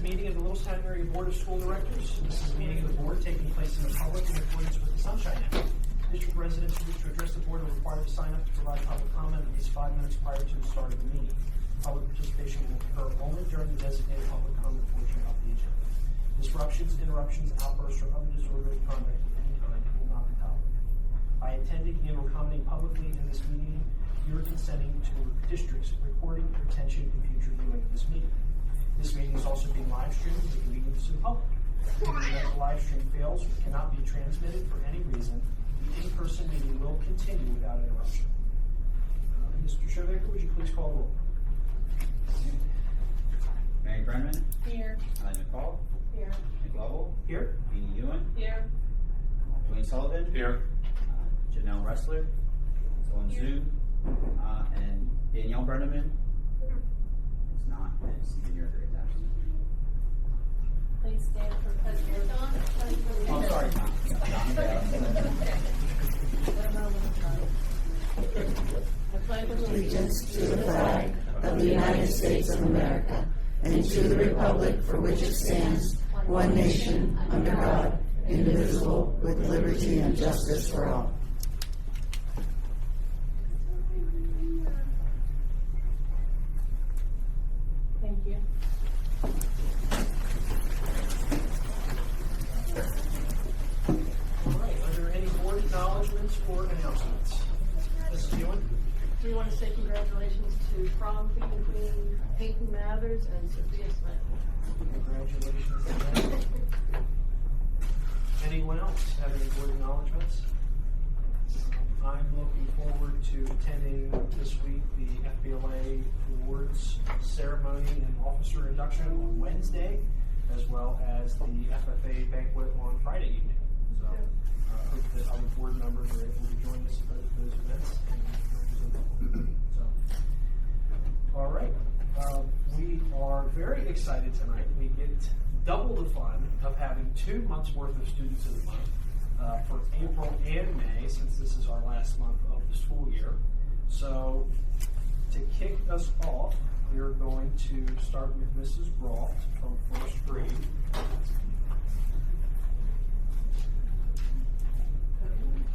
a meeting of the Littlestown Area Board of School Directors. This is a meeting of the board taking place in the public in accordance with the Sunshine Act. District residents who wish to address the board are required to sign up to provide public comment at least 5 minutes prior to the start of the meeting. Public participation will occur only during the designated public comment portion of the agenda. Disruptions, interruptions, outbursts, or other disorderly conduct of any kind will not be tolerated. By attending and or commenting publicly in this meeting, you are consenting to districts recording, retention, and future viewing of this meeting. This meeting is also being live streamed and convenient to the public. If the live stream fails or cannot be transmitted for any reason, the in-person meeting will continue without interruption. Mr. Shoemaker, would you please call the roll? Mary Brennan. Here. Ally McCall. Here. Nick Lovell. Here. Jeannie Ewan. Here. Dwayne Sullivan. Here. Janelle Ressler. Zolan Zhu. And Danielle Brenneman. It's not, and Stephen Yerger is absent. Please stand for President Don. Oh, sorry, I pledge allegiance to the flag of the United States of America and to the republic for which it stands, one nation, under God, indivisible, with liberty and justice for all. Thank you. All right. Are there any board acknowledgments or announcements? Mrs. Ewan? We want to say congratulations to prom queen Peyton Mathers and Sophia Smith. Congratulations to them. Anyone else have any board acknowledgments? I'm looking forward to attending this week the FBLA Awards ceremony and officer induction on Wednesday, as well as the FFA banquet on Friday evening. So I hope that other board members are able to join us at those events and represent them. So, all right. We are very excited tonight. We get double the fun of having 2 months worth of students in the month for April and May, since this is our last month of the school year. So to kick us off, we are going to start with Mrs. Brault from first grade.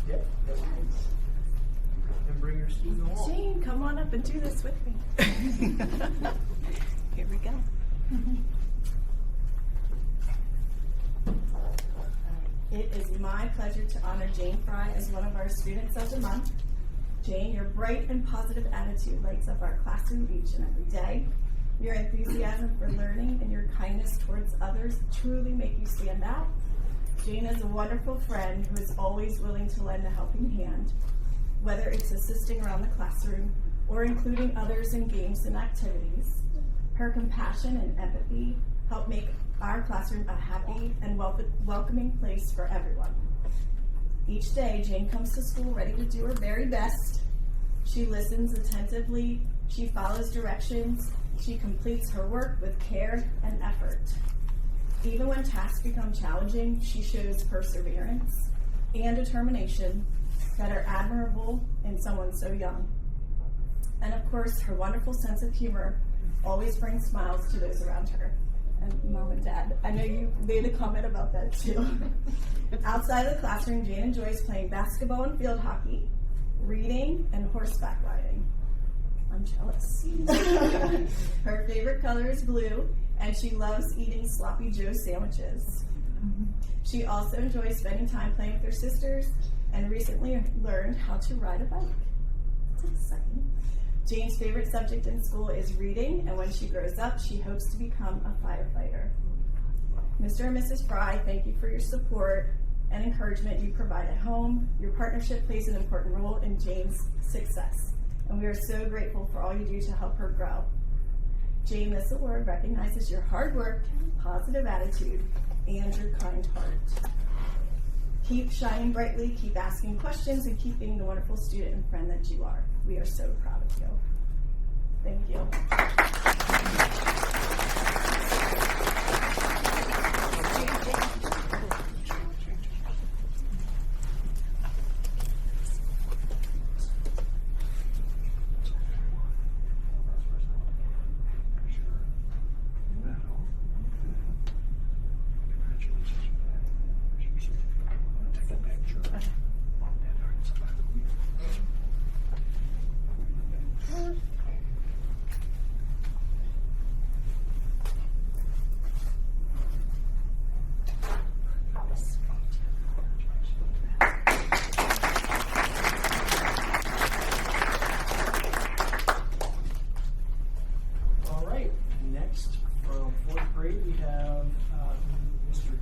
Yep, that's right. And bring your student along. Jane, come on up and do this with me. Here we go. It is my pleasure to honor Jane Fry as one of our students of the month. Jane, your bright and positive attitude lights up our classroom each and every day. Your enthusiasm for learning and your kindness towards others truly make you stand out. Jane is a wonderful friend who is always willing to lend a helping hand, whether it's assisting around the classroom or including others in games and activities. Her compassion and empathy help make our classroom a happy and welcoming place for everyone. Each day, Jane comes to school ready to do her very best. She listens attentively, she follows directions, she completes her work with care and effort. Even when tasks become challenging, she shows perseverance and determination that are admirable in someone so young. And of course, her wonderful sense of humor always brings smiles to those around her. And Mom and Dad, I know you made a comment about that too. Outside of the classroom, Jane enjoys playing basketball and field hockey, reading, and horseback riding. I'm jealous. Her favorite color is blue, and she loves eating Sloppy Joe sandwiches. She also enjoys spending time playing with her sisters and recently learned how to ride a bike. That's exciting. Jane's favorite subject in school is reading, and when she grows up, she hopes to become a firefighter. Mr. and Mrs. Fry, thank you for your support and encouragement you provide at home. Your partnership plays an important role in Jane's success, and we are so grateful for all you do to help her grow. Jane, this award recognizes your hard work, positive attitude, and your kind heart. Keep shining brightly, keep asking questions, and keep being the wonderful student and friend that you are. We are so proud of you. Thank you.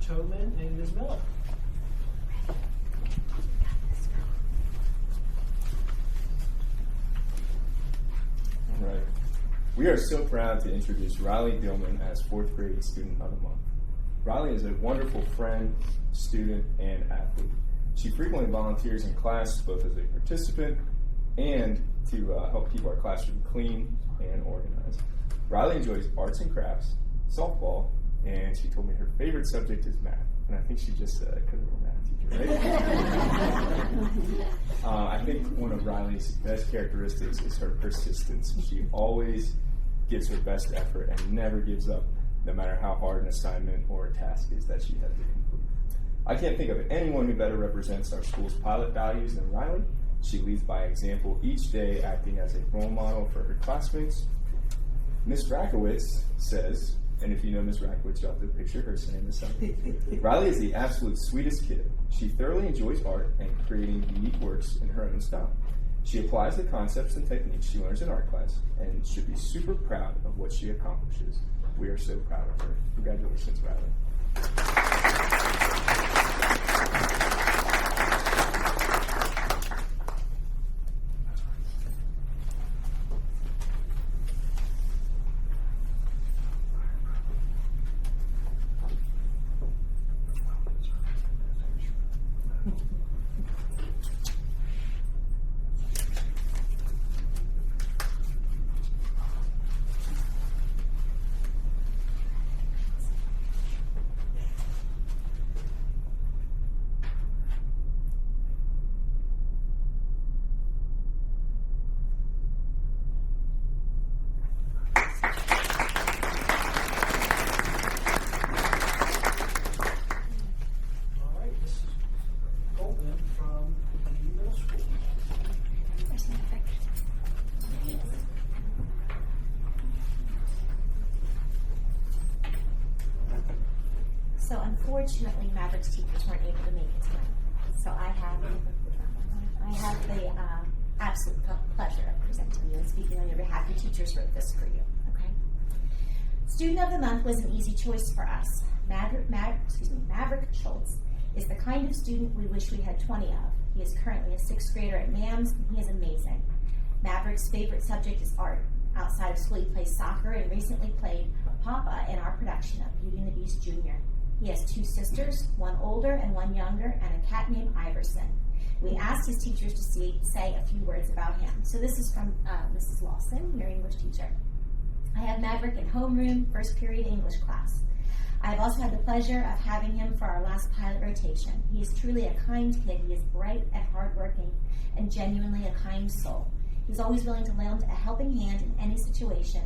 Tobin and Ms. Miller. All right. We are so proud to introduce Riley Dillman as 4th grade Student of the Month. Riley is a wonderful friend, student, and athlete. She frequently volunteers in class both as a participant and to help keep our classroom clean and organized. Riley enjoys arts and crafts, softball, and she told me her favorite subject is math. And I think she just said because of her math teacher, right? I think one of Riley's best characteristics is her persistence. She always gives her best effort and never gives up, no matter how hard an assignment or a task is that she has to complete. I can't think of anyone who better represents our school's pilot values than Riley. She leads by example each day, acting as a role model for her classmates. Ms. Rakowitz says, and if you know Ms. Rakowitz, you'll have to picture her saying this something. Riley is the absolute sweetest kid. She thoroughly enjoys art and creating unique works in her own style. She applies the concepts and techniques she learns in art class and should be super proud of what she accomplishes. We are so proud of her. Congratulations, Riley. All right, this is Golden from the middle school. So unfortunately, Maverick's teachers weren't able to make it tonight. So I have the absolute pleasure of presenting you and speaking on your behalf. Your teachers wrote this for you, okay? Student of the Month was an easy choice for us. Maverick Schultz is the kind of student we wish we had 20 of. He is currently a 6th grader at MAMS, and he is amazing. Maverick's favorite subject is art. Outside of school, he plays soccer and recently played Papa in our production of Beauty and the Beast Jr. He has 2 sisters, one older and one younger, and a cat named Iverson. We asked his teachers to say a few words about him. So this is from Mrs. Lawson, your English teacher. I have Maverick in homeroom, first period English class. I have also had the pleasure of having him for our last pilot rotation. He is truly a kind kid. He is bright and hardworking and genuinely a kind soul. He's always willing to lend a helping hand in any situation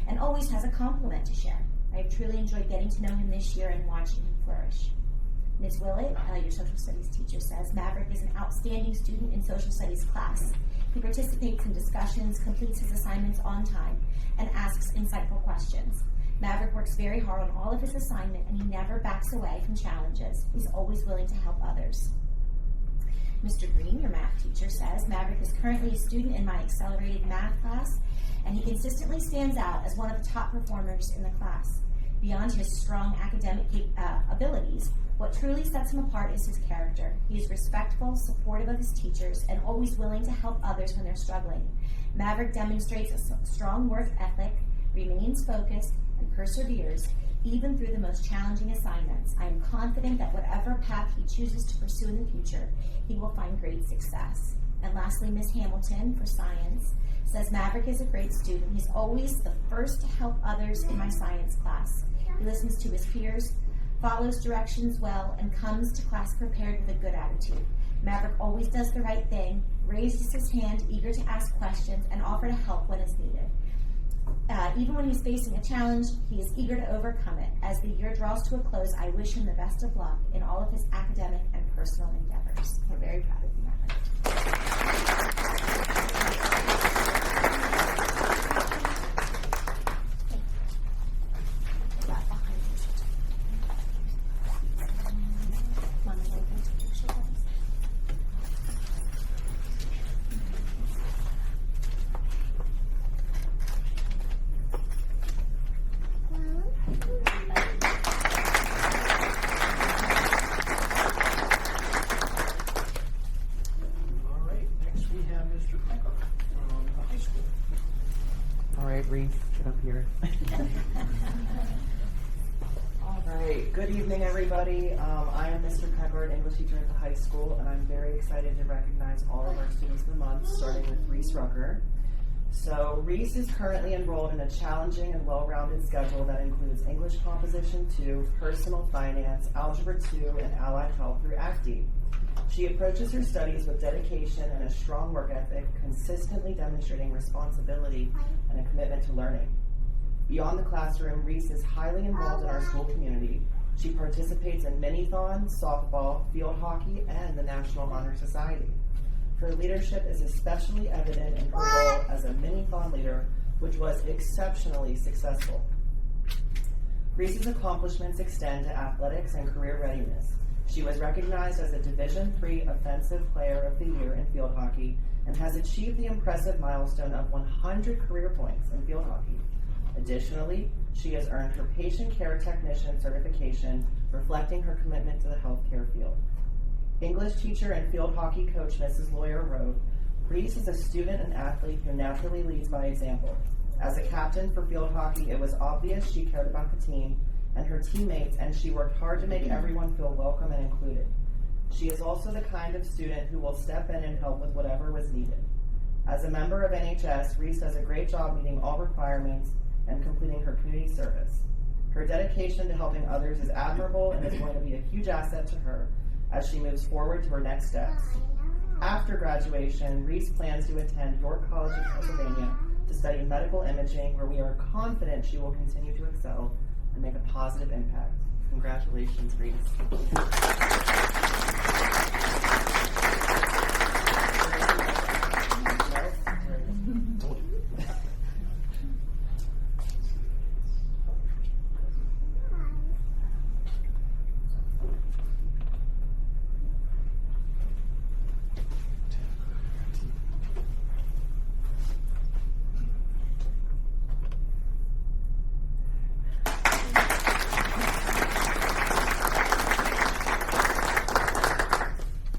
and always has a compliment to share. I have truly enjoyed getting to know him this year and watching him flourish. Ms. Willett, your social studies teacher, says Maverick is an outstanding student in social studies class. He participates in discussions, completes his assignments on time, and asks insightful questions. Maverick works very hard on all of his assignment, and he never backs away from challenges. He's always willing to help others. Mr. Green, your math teacher, says Maverick is currently a student in my accelerated math class, and he consistently stands out as one of the top performers in the class. Beyond his strong academic abilities, what truly sets him apart is his character. He is respectful, supportive of his teachers, and always willing to help others when they're struggling. Maverick demonstrates a strong work ethic, remains focused, and perseveres, even through the most challenging assignments. I am confident that whatever path he chooses to pursue in the future, he will find great success. And lastly, Ms. Hamilton, for science, says Maverick is a great student. He's always the first to help others in my science class. He listens to his peers, follows directions well, and comes to class prepared with a good attitude. Maverick always does the right thing, raises his hand, eager to ask questions, and offer to help when it's needed. Even when he's facing a challenge, he is eager to overcome it. As the year draws to a close, I wish him the best of luck in all of his academic and personal endeavors. We're very proud of you, Maverick. here. All right. Good evening, everybody. I am Mr. Pepper, an English teacher at the high school, and I'm very excited to recognize all of our students of the month, starting with Reese Rucker. So Reese is currently enrolled in a challenging and well-rounded schedule that includes English Composition 2, Personal Finance, Algebra 2, and Allied Health through ACTE. She approaches her studies with dedication and a strong work ethic, consistently demonstrating responsibility and a commitment to learning. Beyond the classroom, Reese is highly involved in our school community. She participates in mini-thon, softball, field hockey, and the National Honor Society. Her leadership is especially evident in her role as a mini-thon leader, which was exceptionally successful. Reese's accomplishments extend to athletics and career readiness. She was recognized as a Division III Offensive Player of the Year in field hockey and has achieved the impressive milestone of 100 career points in field hockey. Additionally, she has earned her Patient Care Technician certification, reflecting her commitment to the healthcare field. English teacher and field hockey coach Mrs. Lawyer wrote, "Reese is a student and athlete who naturally leads by example. As a captain for field hockey, it was obvious she cared about the team and her teammates, and she worked hard to make everyone feel welcome and included. She is also the kind of student who will step in and help with whatever was needed. As a member of NHS, Reese does a great job meeting all requirements and completing her community service. Her dedication to helping others is admirable and is going to be a huge asset to her as she moves forward to her next steps. After graduation, Reese plans to attend York College in Pennsylvania to study medical imaging, where we are confident she will continue to excel and make a positive impact. Congratulations, Reese."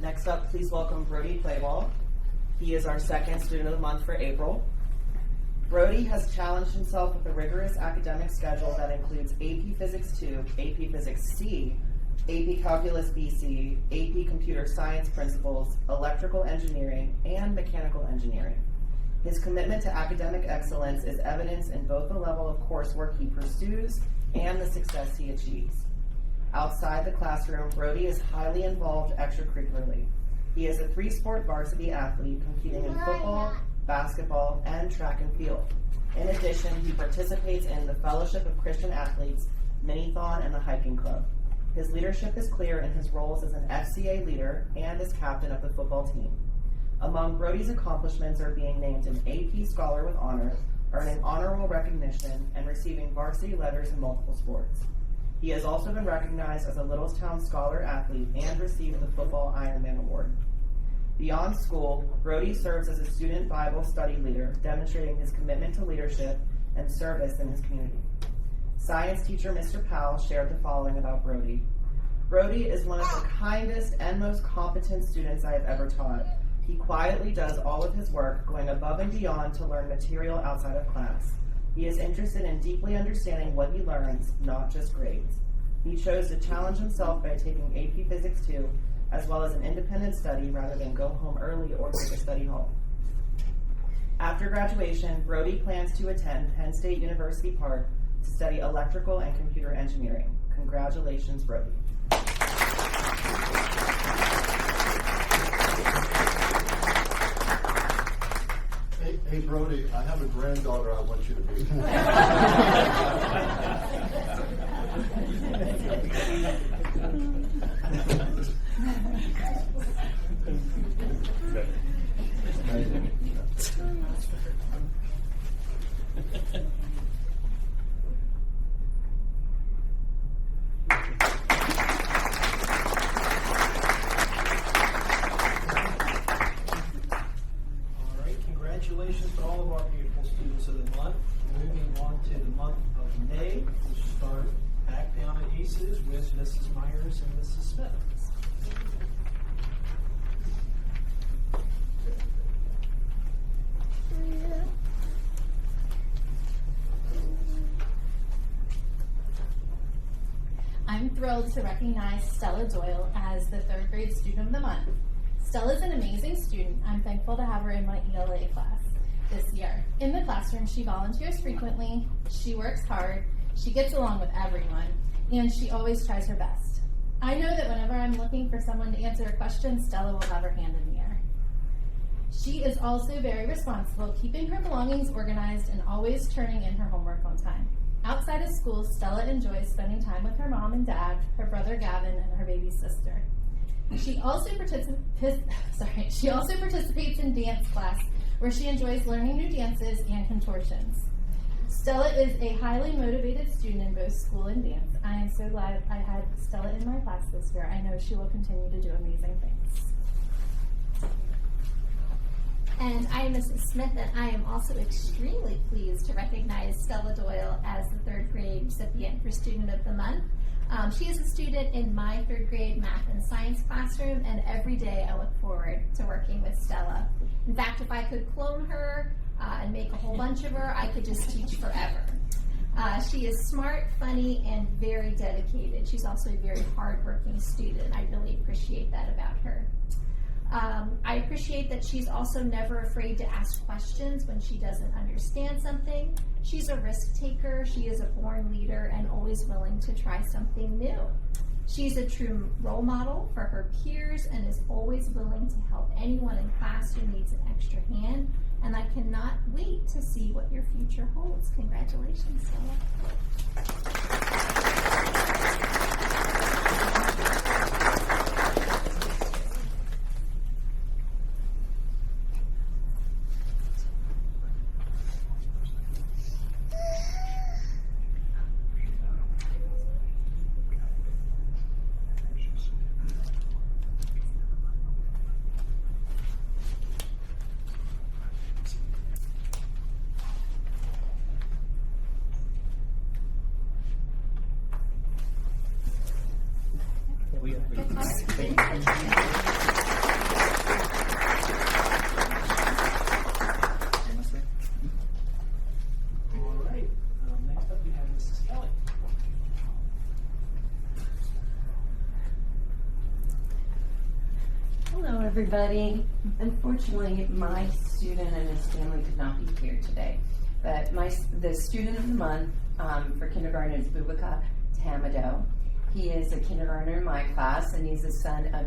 Next up, please welcome Brody Clayball. He is our second student of the month for April. Brody has challenged himself with a rigorous academic schedule that includes AP Physics 2, AP Physics C, AP Calculus BC, AP Computer Science Principles, Electrical Engineering, and Mechanical Engineering. His commitment to academic excellence is evidenced in both the level of coursework he pursues and the success he achieves. Outside the classroom, Brody is highly involved extracurricularly. He is a 3-sport varsity athlete competing in football, basketball, and track and field. In addition, he participates in the Fellowship of Christian Athletes, Mini-thon, and the Hiking Club. His leadership is clear in his roles as an FCA leader and as captain of the football team. Among Brody's accomplishments are being named an AP Scholar with Honors, earning honorable recognition, and receiving varsity letters in multiple sports. He has also been recognized as a Littlestown Scholar Athlete and received the Football Ironman Award. Beyond school, Brody serves as a student Bible study leader, demonstrating his commitment to leadership and service in his community. Science teacher Mr. Powell shared the following about Brody. "Brody is one of the kindest and most competent students I have ever taught. He quietly does all of his work, going above and beyond to learn material outside of class. He is interested in deeply understanding what he learns, not just grades. He chose to challenge himself by taking AP Physics 2, as well as an independent study rather than go home early or take a study hall. After graduation, Brody plans to attend Penn State University Park to study electrical and computer engineering. Congratulations, Brody." Hey Brody, I have a granddaughter I want you to meet. Congratulations to all of our beautiful students of the month. Moving on to the month of May, we'll start back down at ACES with Mrs. Myers and Mrs. Smith. I'm thrilled to recognize Stella Doyle as the 3rd grade student of the month. Stella's an amazing student. I'm thankful to have her in my ELA class this year. In the classroom, she volunteers frequently, she works hard, she gets along with everyone, and she always tries her best. I know that whenever I'm looking for someone to answer a question, Stella will have her hand in the air. She is also very responsible, keeping her belongings organized and always turning in her homework on time. Outside of school, Stella enjoys spending time with her mom and dad, her brother Gavin, and her baby sister. She also participates in dance class, where she enjoys learning new dances and contortions. Stella is a highly motivated student in both school and dance. I am so glad I had Stella in my class this year. I know she will continue to do amazing things. And I am Mrs. Smith, and I am also extremely pleased to recognize Stella Doyle as the 3rd grade recipient for Student of the Month. She is a student in my 3rd grade math and science classroom, and every day I look forward to working with Stella. In fact, if I could clone her and make a whole bunch of her, I could just teach forever. She is smart, funny, and very dedicated. She's also a very hardworking student. I really appreciate that about her. I appreciate that she's also never afraid to ask questions when she doesn't understand something. She's a risk taker, she is a born leader, and always willing to try something new. She's a true role model for her peers and is always willing to help anyone in class who needs an extra hand. And I cannot wait to see what your future holds. Congratulations, Stella. All right. Next up, we have Mrs. Kelly. Hello, everybody. Unfortunately, my student and his family could not be here today. But the student of the month for kindergarten is Bubaka Tamado. He is a kindergartner in my class, and he's the son of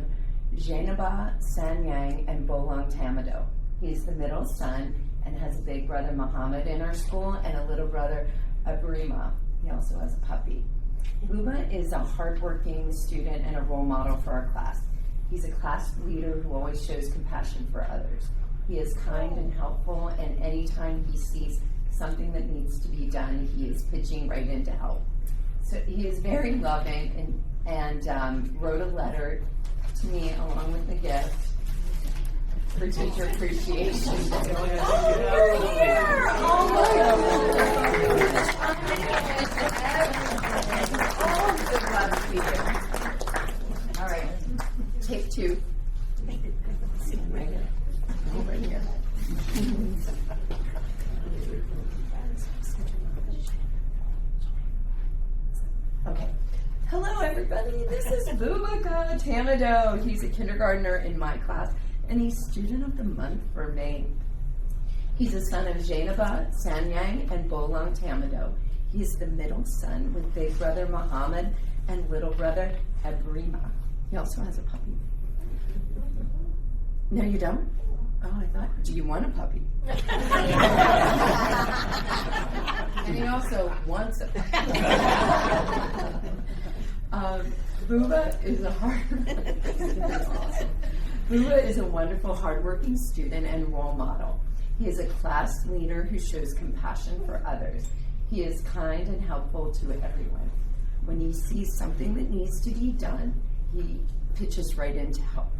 Jainaba Sanyang and Bolang Tamado. He's the middle son and has a big brother Muhammad in our school and a little brother Abrima. He also has a puppy. Buba is a hardworking student and a role model for our class. He's a class leader who always shows compassion for others. He is kind and helpful, and anytime he sees something that needs to be done, he is pitching right in to help. So he is very loving and wrote a letter to me along with the gift for teacher appreciation. All right, take 2. Right here. Over here. Okay. Hello, everybody. This is Bubaka Tamado. He's a kindergartner in my class, and he's student of the month for May. He's a son of Jainaba Sanyang and Bolang Tamado. He's the middle son with big brother Muhammad and little brother Abrima. He also has a puppy. No, you don't? Oh, I thought, do you want a puppy? And he also wants a puppy. Buba is Buba is a wonderful, hardworking student and role model. He is a class leader who shows compassion for others. He is kind and helpful to everyone. When he sees something that needs to be done, he pitches right in to help.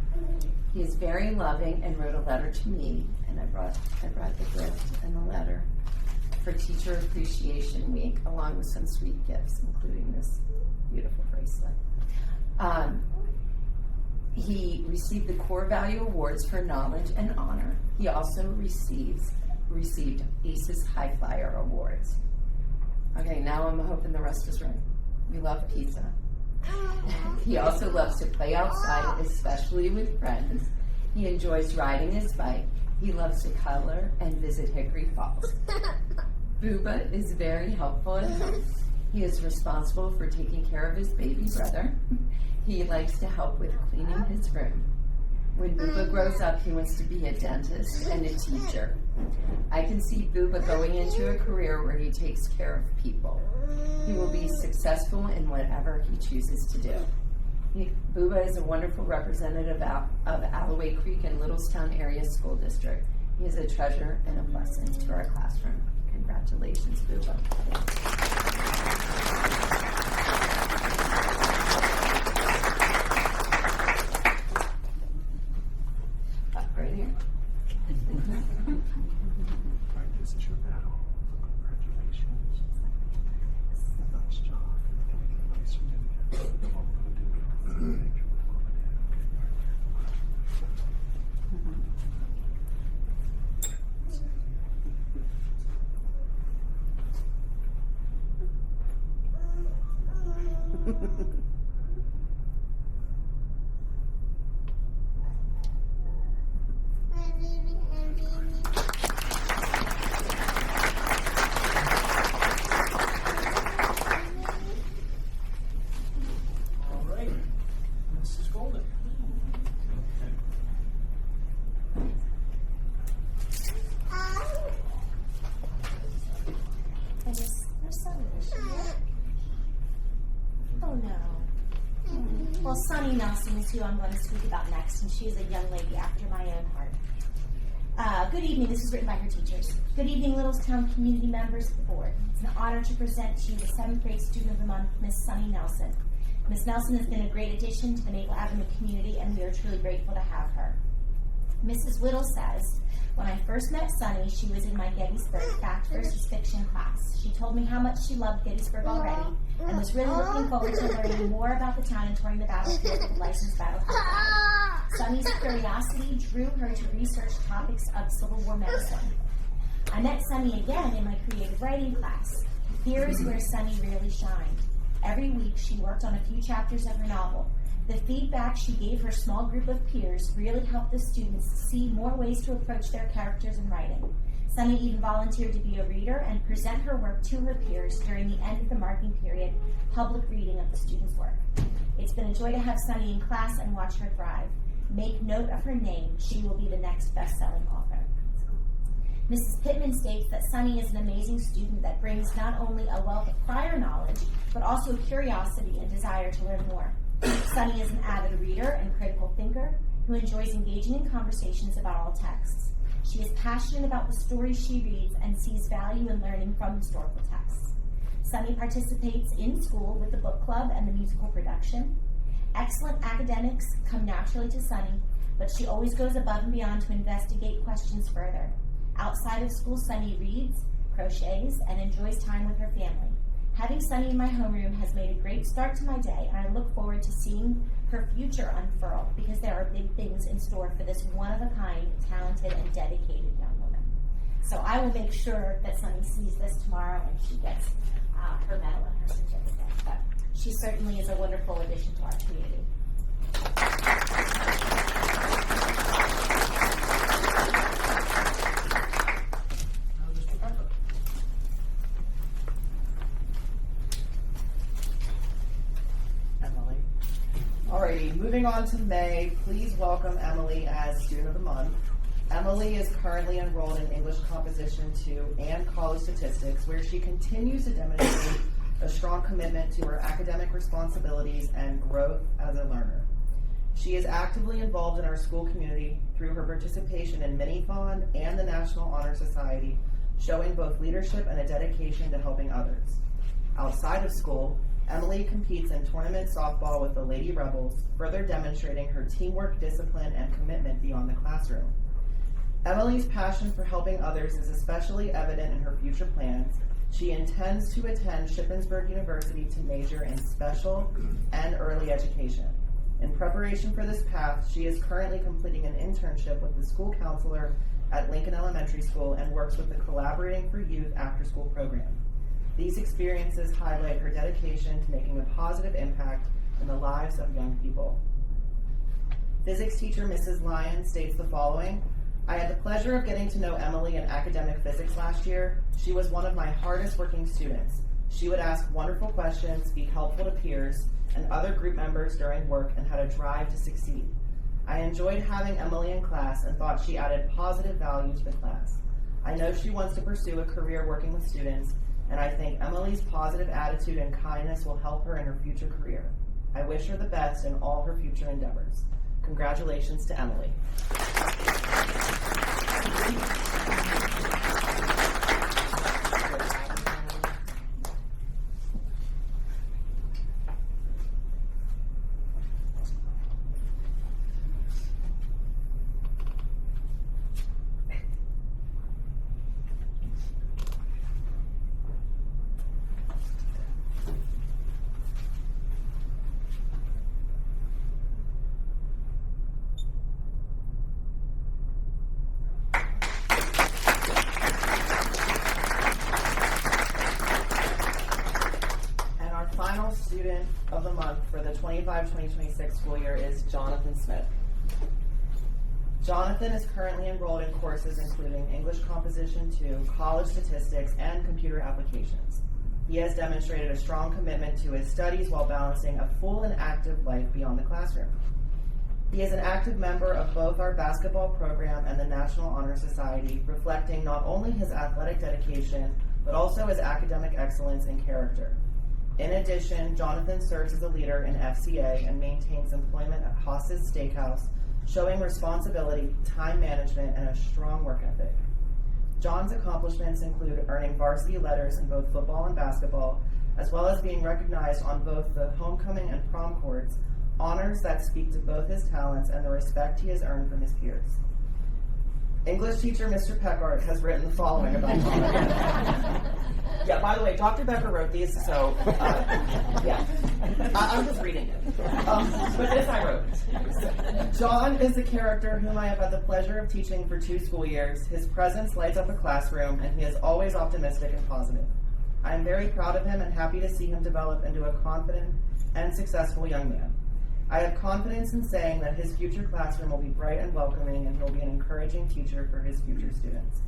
He is very loving and wrote a letter to me, and I brought the gift and the letter for Teacher Appreciation Week, along with some sweet gifts, including this beautiful bracelet. He received the Core Value Awards for Knowledge and Honor. He also received ACES High Flyer Awards. Okay, now I'm hoping the rest is right. We love pizza. He also loves to play outside, especially with friends. He enjoys riding his bike. He loves to color and visit Hickory Falls. Booba is very helpful at home. He is responsible for taking care of his baby brother. He likes to help with cleaning his room. When Booba grows up, he wants to be a dentist and a teacher. I can see Booba going into a career where he takes care of people. He will be successful in whatever he chooses to do. Booba is a wonderful representative of Alloway Creek and Littlestown Area School District. He is a treasure and a blessing to our classroom. Congratulations, Booba. Right here. This is your battle. Congratulations. Nice job. Nice video. What we're gonna do. All right, Mrs. Golden. Where's Sunny? Is she here? Oh no. Well, Sunny Nelson is who I'm going to speak about next, and she is a young lady after my own heart. Good evening. This is written by her teachers. Good evening, Littlestown community members of the board. It's an honor to present to you the 7th grade student of the month, Miss Sunny Nelson. Miss Nelson has been a great addition to the Maple Avenue community, and we are truly grateful to have her. Mrs. Whittle says, when I first met Sunny, she was in my Gettysburg Fact versus Fiction class. She told me how much she loved Gettysburg already and was really looking forward to learning more about the town and touring the battlefield with licensed battlefield guide. Sunny's curiosity drew her to research topics of Civil War medicine. I met Sunny again in my creative writing class. Here is where Sunny really shined. Every week she worked on a few chapters of her novel. The feedback she gave her small group of peers really helped the students see more ways to approach their characters in writing. Sunny even volunteered to be a reader and present her work to her peers during the end of the marking period public reading of the students' work. It's been a joy to have Sunny in class and watch her thrive. Make note of her name. She will be the next best-selling author. Mrs. Pittman states that Sunny is an amazing student that brings not only a wealth of prior knowledge, but also a curiosity and desire to learn more. Sunny is an avid reader and critical thinker who enjoys engaging in conversations about all texts. She is passionate about the stories she reads and sees value in learning from historical texts. Sunny participates in school with the book club and the musical production. Excellent academics come naturally to Sunny, but she always goes above and beyond to investigate questions further. Outside of school, Sunny reads, crochets, and enjoys time with her family. Having Sunny in my homeroom has made a great start to my day, and I look forward to seeing her future unfurl because there are big things in store for this one-of-a-kind, talented, and dedicated young woman. So I will make sure that Sunny sees this tomorrow and she gets her medal and her certificate. But she certainly is a wonderful addition to our community. Alrighty, moving on to May, please welcome Emily as Student of the Month. Emily is currently enrolled in English Composition 2 and College Statistics, where she continues to demonstrate a strong commitment to her academic responsibilities and growth as a learner. She is actively involved in our school community through her participation in Minithon and the National Honor Society, showing both leadership and a dedication to helping others. Outside of school, Emily competes in tournament softball with the Lady Rebels, further demonstrating her teamwork, discipline, and commitment beyond the classroom. Emily's passion for helping others is especially evident in her future plans. She intends to attend Shippensburg University to major in special and early education. In preparation for this path, she is currently completing an internship with the school counselor at Lincoln Elementary School and works with the Collaborating for Youth after-school program. These experiences highlight her dedication to making a positive impact in the lives of young people. Physics teacher Mrs. Lyon states the following: I had the pleasure of getting to know Emily in academic physics last year. She was one of my hardest working students. She would ask wonderful questions, be helpful to peers and other group members during work, and had a drive to succeed. I enjoyed having Emily in class and thought she added positive value to the class. I know she wants to pursue a career working with students, and I think Emily's positive attitude and kindness will help her in her future career. I wish her the best in all her future endeavors. Congratulations to Emily. Student of the month for the 25-2026 school year is Jonathan Smith. Jonathan is currently enrolled in courses including English Composition 2, College Statistics, and Computer Applications. He has demonstrated a strong commitment to his studies while balancing a full and active life beyond the classroom. He is an active member of both our basketball program and the National Honor Society, reflecting not only his athletic dedication, but also his academic excellence and character. In addition, Jonathan serves as a leader in FCA and maintains employment at Haas's Steakhouse, showing responsibility, time management, and a strong work ethic. John's accomplishments include earning varsity letters in both football and basketball, as well as being recognized on both the homecoming and prom courts, honors that speak to both his talents and the respect he has earned from his peers. English teacher Mr. Peckard has written the following about Jonathan. Yeah, by the way, Dr. Becker wrote these, so, yeah. I'm just reading it. But this I wrote. John is a character whom I have had the pleasure of teaching for 2 school years. His presence lights up a classroom, and he is always optimistic and positive. I am very proud of him and happy to see him develop into a confident and successful young man. I have confidence in saying that his future classroom will be bright and welcoming, and he will be an encouraging teacher for his future students.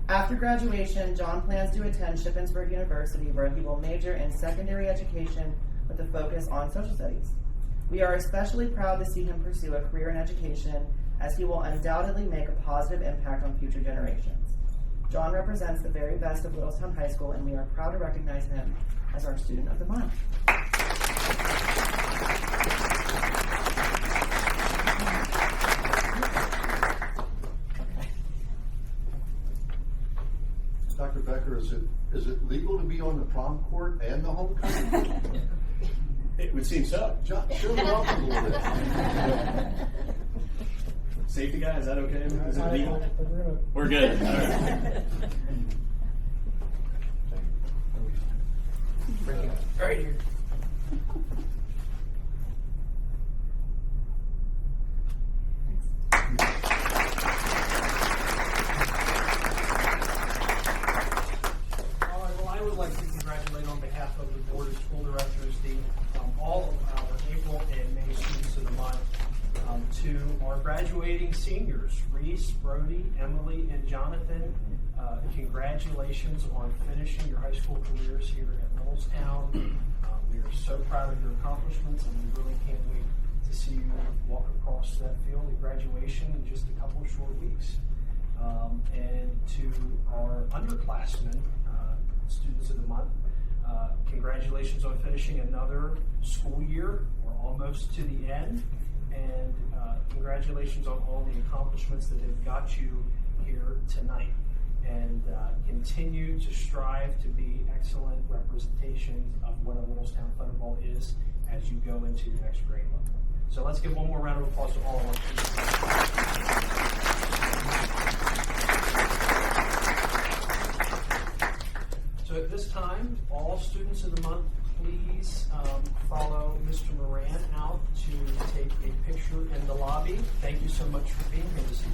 After graduation, John plans to attend Shippensburg University, where he will major in secondary education with a focus on social studies. We are especially proud to see him pursue a career in education, as he will undoubtedly make a positive impact on future generations. John represents the very best of Littlestown High School, and we are proud to recognize him as our Student of the Month. Dr. Becker, is it legal to be on the prom court and the homecoming? It would seem so. Show them up a little bit. Safety guy, is that okay? Is it legal? We're good. All right. Right here. On behalf of the Board of School Directors, all of our April and May students of the month, to our graduating seniors, Reese, Brody, Emily, and Jonathan. Congratulations on finishing your high school careers here at Littlestown. We are so proud of your accomplishments, and we really can't wait to see you walk across that field at graduation in just a couple of short weeks. And to our underclassmen, students of the month, congratulations on finishing another school year. We're almost to the end, and congratulations on all the accomplishments that have got you here tonight. And continue to strive to be excellent representations of what a Littlestown Thunderball is as you go into your next grade level. So let's give one more round of applause to all of our students. So at this time, all students of the month, please follow Mr. Moran out to take a picture in the lobby. Thank you so much for being here this evening.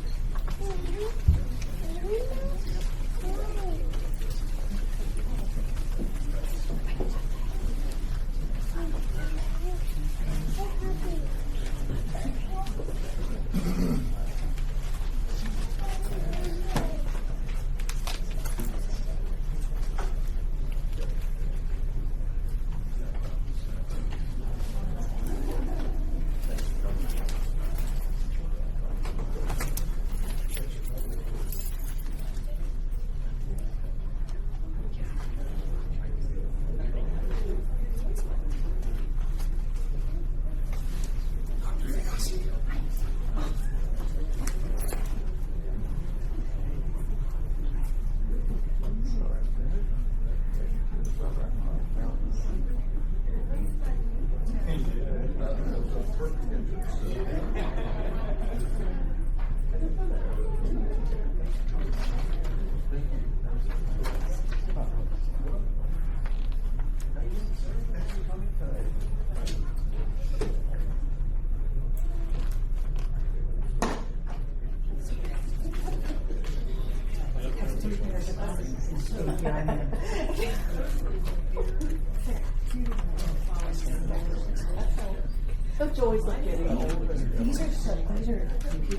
Don't you always like getting older? These are computer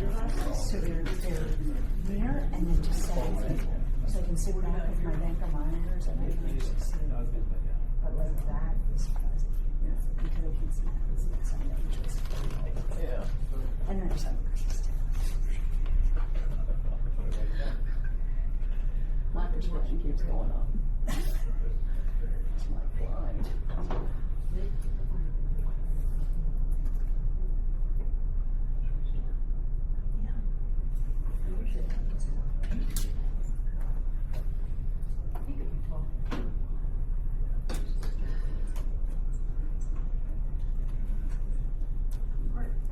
classes, so they're there, and then just set it. So I can sit back with my banker monitors and I can just see. But like that is fuzzy. Because I can see some images. Yeah. And then there's some persistent. My prescription keeps going up. It's like blind.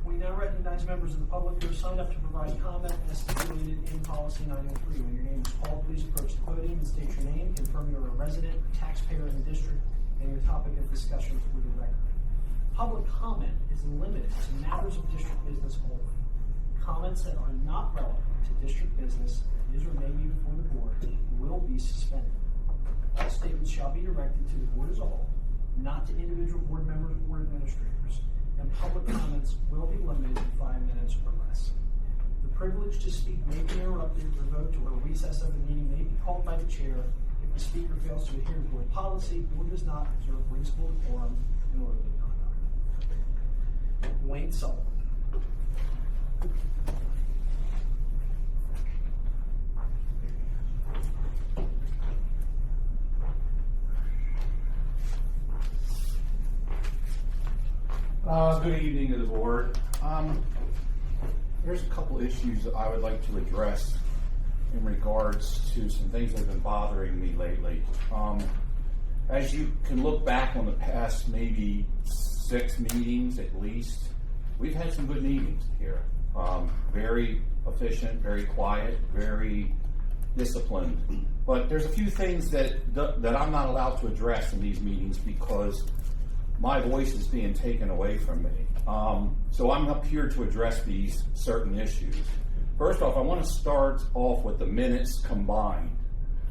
We now recognize members of the public who are signed up to provide comment as stipulated in policy 903. When your name is called, please approach the podium and state your name, confirm you are a resident, taxpayer in the district, and your topic of discussion for the record. Public comment is limited to matters of district business only. Comments that are not relevant to district business, is or may be before the board, will be suspended. All statements shall be directed to the board as a whole, not to individual board members or administrators, and public comments will be limited to 5 minutes or less. The privilege to speak may be interrupted, revoked, or a recess of the meeting may be called by the chair if the speaker fails to adhere to board policy or does not observe reasonable decorum and orderly conduct. Wayne Sullivan. Good evening to the board. There's a couple issues that I would like to address in regards to some things that have been bothering me lately. As you can look back on the past maybe 6 meetings at least, we've had some good meetings here. Very efficient, very quiet, very disciplined. But there's a few things that I'm not allowed to address in these meetings because my voice is being taken away from me. So I'm up here to address these certain issues. First off, I want to start off with the minutes combined.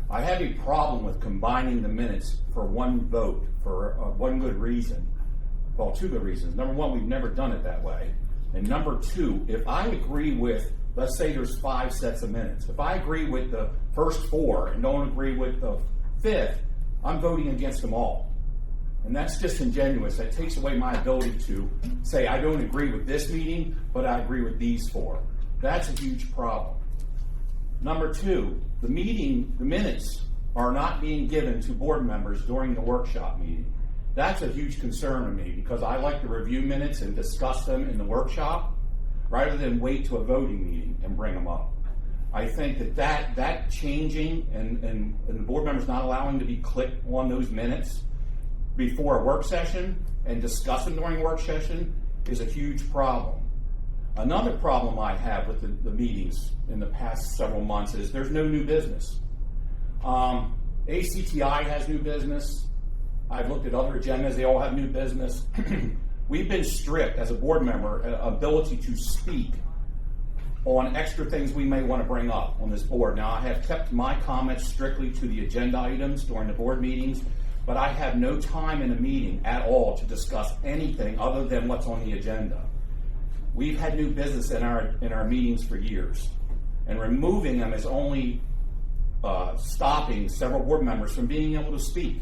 I have a problem with combining the minutes for one vote for one good reason. Well, 2 good reasons. Number one, we've never done it that way. And number 2, if I agree with, let's say there's 5 sets of minutes. If I agree with the first 4 and don't agree with the 5th, I'm voting against them all. And that's disingenuous. That takes away my ability to say I don't agree with this meeting, but I agree with these 4. That's a huge problem. Number 2, the minutes are not being given to board members during the workshop meeting. That's a huge concern to me because I like to review minutes and discuss them in the workshop rather than wait to a voting meeting and bring them up. I think that changing and the board members not allowing to be clicked on those minutes before a work session and discuss them during a work session is a huge problem. Another problem I have with the meetings in the past several months is there's no new business. ACTI has new business. I've looked at other agendas, they all have new business. We've been stripped as a board member, ability to speak on extra things we may want to bring up on this board. Now, I have kept my comments strictly to the agenda items during the board meetings, but I have no time in a meeting at all to discuss anything other than what's on the agenda. We've had new business in our meetings for years, and removing them is only stopping several board members from being able to speak,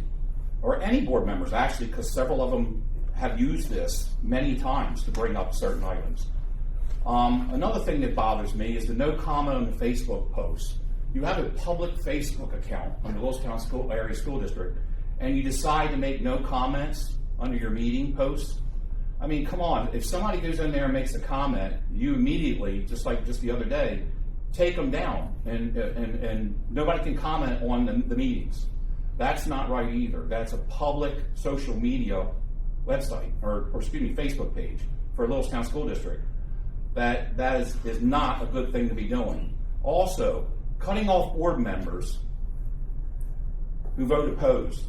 or any board members actually, because several of them have used this many times to bring up certain items. Another thing that bothers me is the no comment on the Facebook posts. You have a public Facebook account on the Littlestown Area School District, and you decide to make no comments under your meeting posts. I mean, come on, if somebody goes in there and makes a comment, you immediately, just like just the other day, take them down, and nobody can comment on the meetings. That's not right either. That's a public social media website, or Facebook page for Littlestown School District. That is not a good thing to be doing. Also, cutting off board members who vote opposed.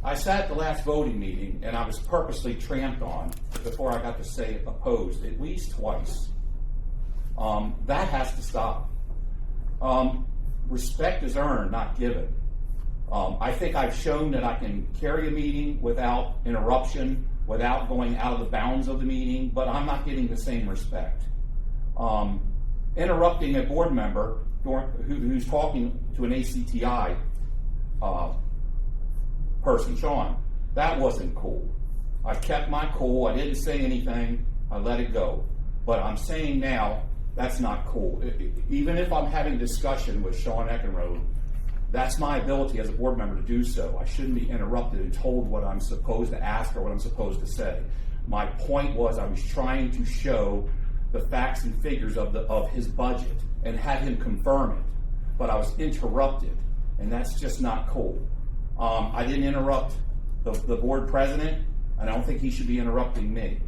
I sat at the last voting meeting and I was purposely tramped on before I got to say opposed at least twice. That has to stop. Respect is earned, not given. I think I've shown that I can carry a meeting without interruption, without going out of the bounds of the meeting, but I'm not getting the same respect. Interrupting a board member who's talking to an ACTI person, Sean, that wasn't cool. I kept my cool. I didn't say anything. I let it go. But I'm saying now, that's not cool. Even if I'm having a discussion with Sean Eckenrode, that's my ability as a board member to do so. I shouldn't be interrupted and told what I'm supposed to ask or what I'm supposed to say. My point was I was trying to show the facts and figures of his budget and had him confirm it. But I was interrupted, and that's just not cool. I didn't interrupt the board president, and I don't think he should be interrupting me.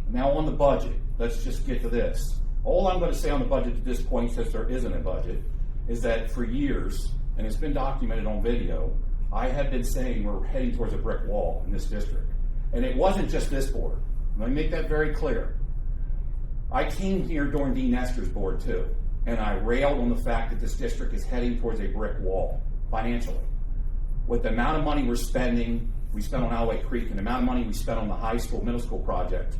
Now on the budget, let's just get to this. All I'm going to say on the budget at this point, since there isn't a budget, is that for years, and it's been documented on video, I have been saying we're heading towards a brick wall in this district. And it wasn't just this board. Let me make that very clear. I came here during Dean Nestor's board too, and I railed on the fact that this district is heading towards a brick wall financially. With the amount of money we spent on Alloway Creek, and the amount of money we spent on the high school, middle school project,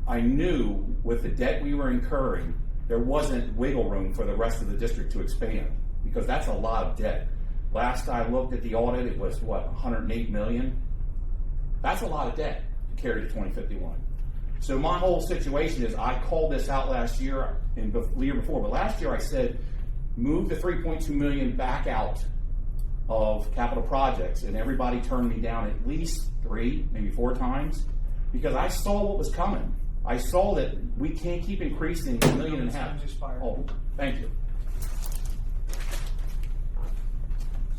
I knew with the debt we were incurring, there wasn't wiggle room for the rest of the district to expand, because that's a lot of debt. Last I looked at the audit, it was $108 million? That's a lot of debt to carry to 2051. So my whole situation is, I called this out last year and the year before, but last year I said, move the $3.2 million back out of capital projects, and everybody turned me down at least 3, maybe 4 times, because I saw what was coming. I saw that we can't keep increasing $1.5 million. Oh, thank you.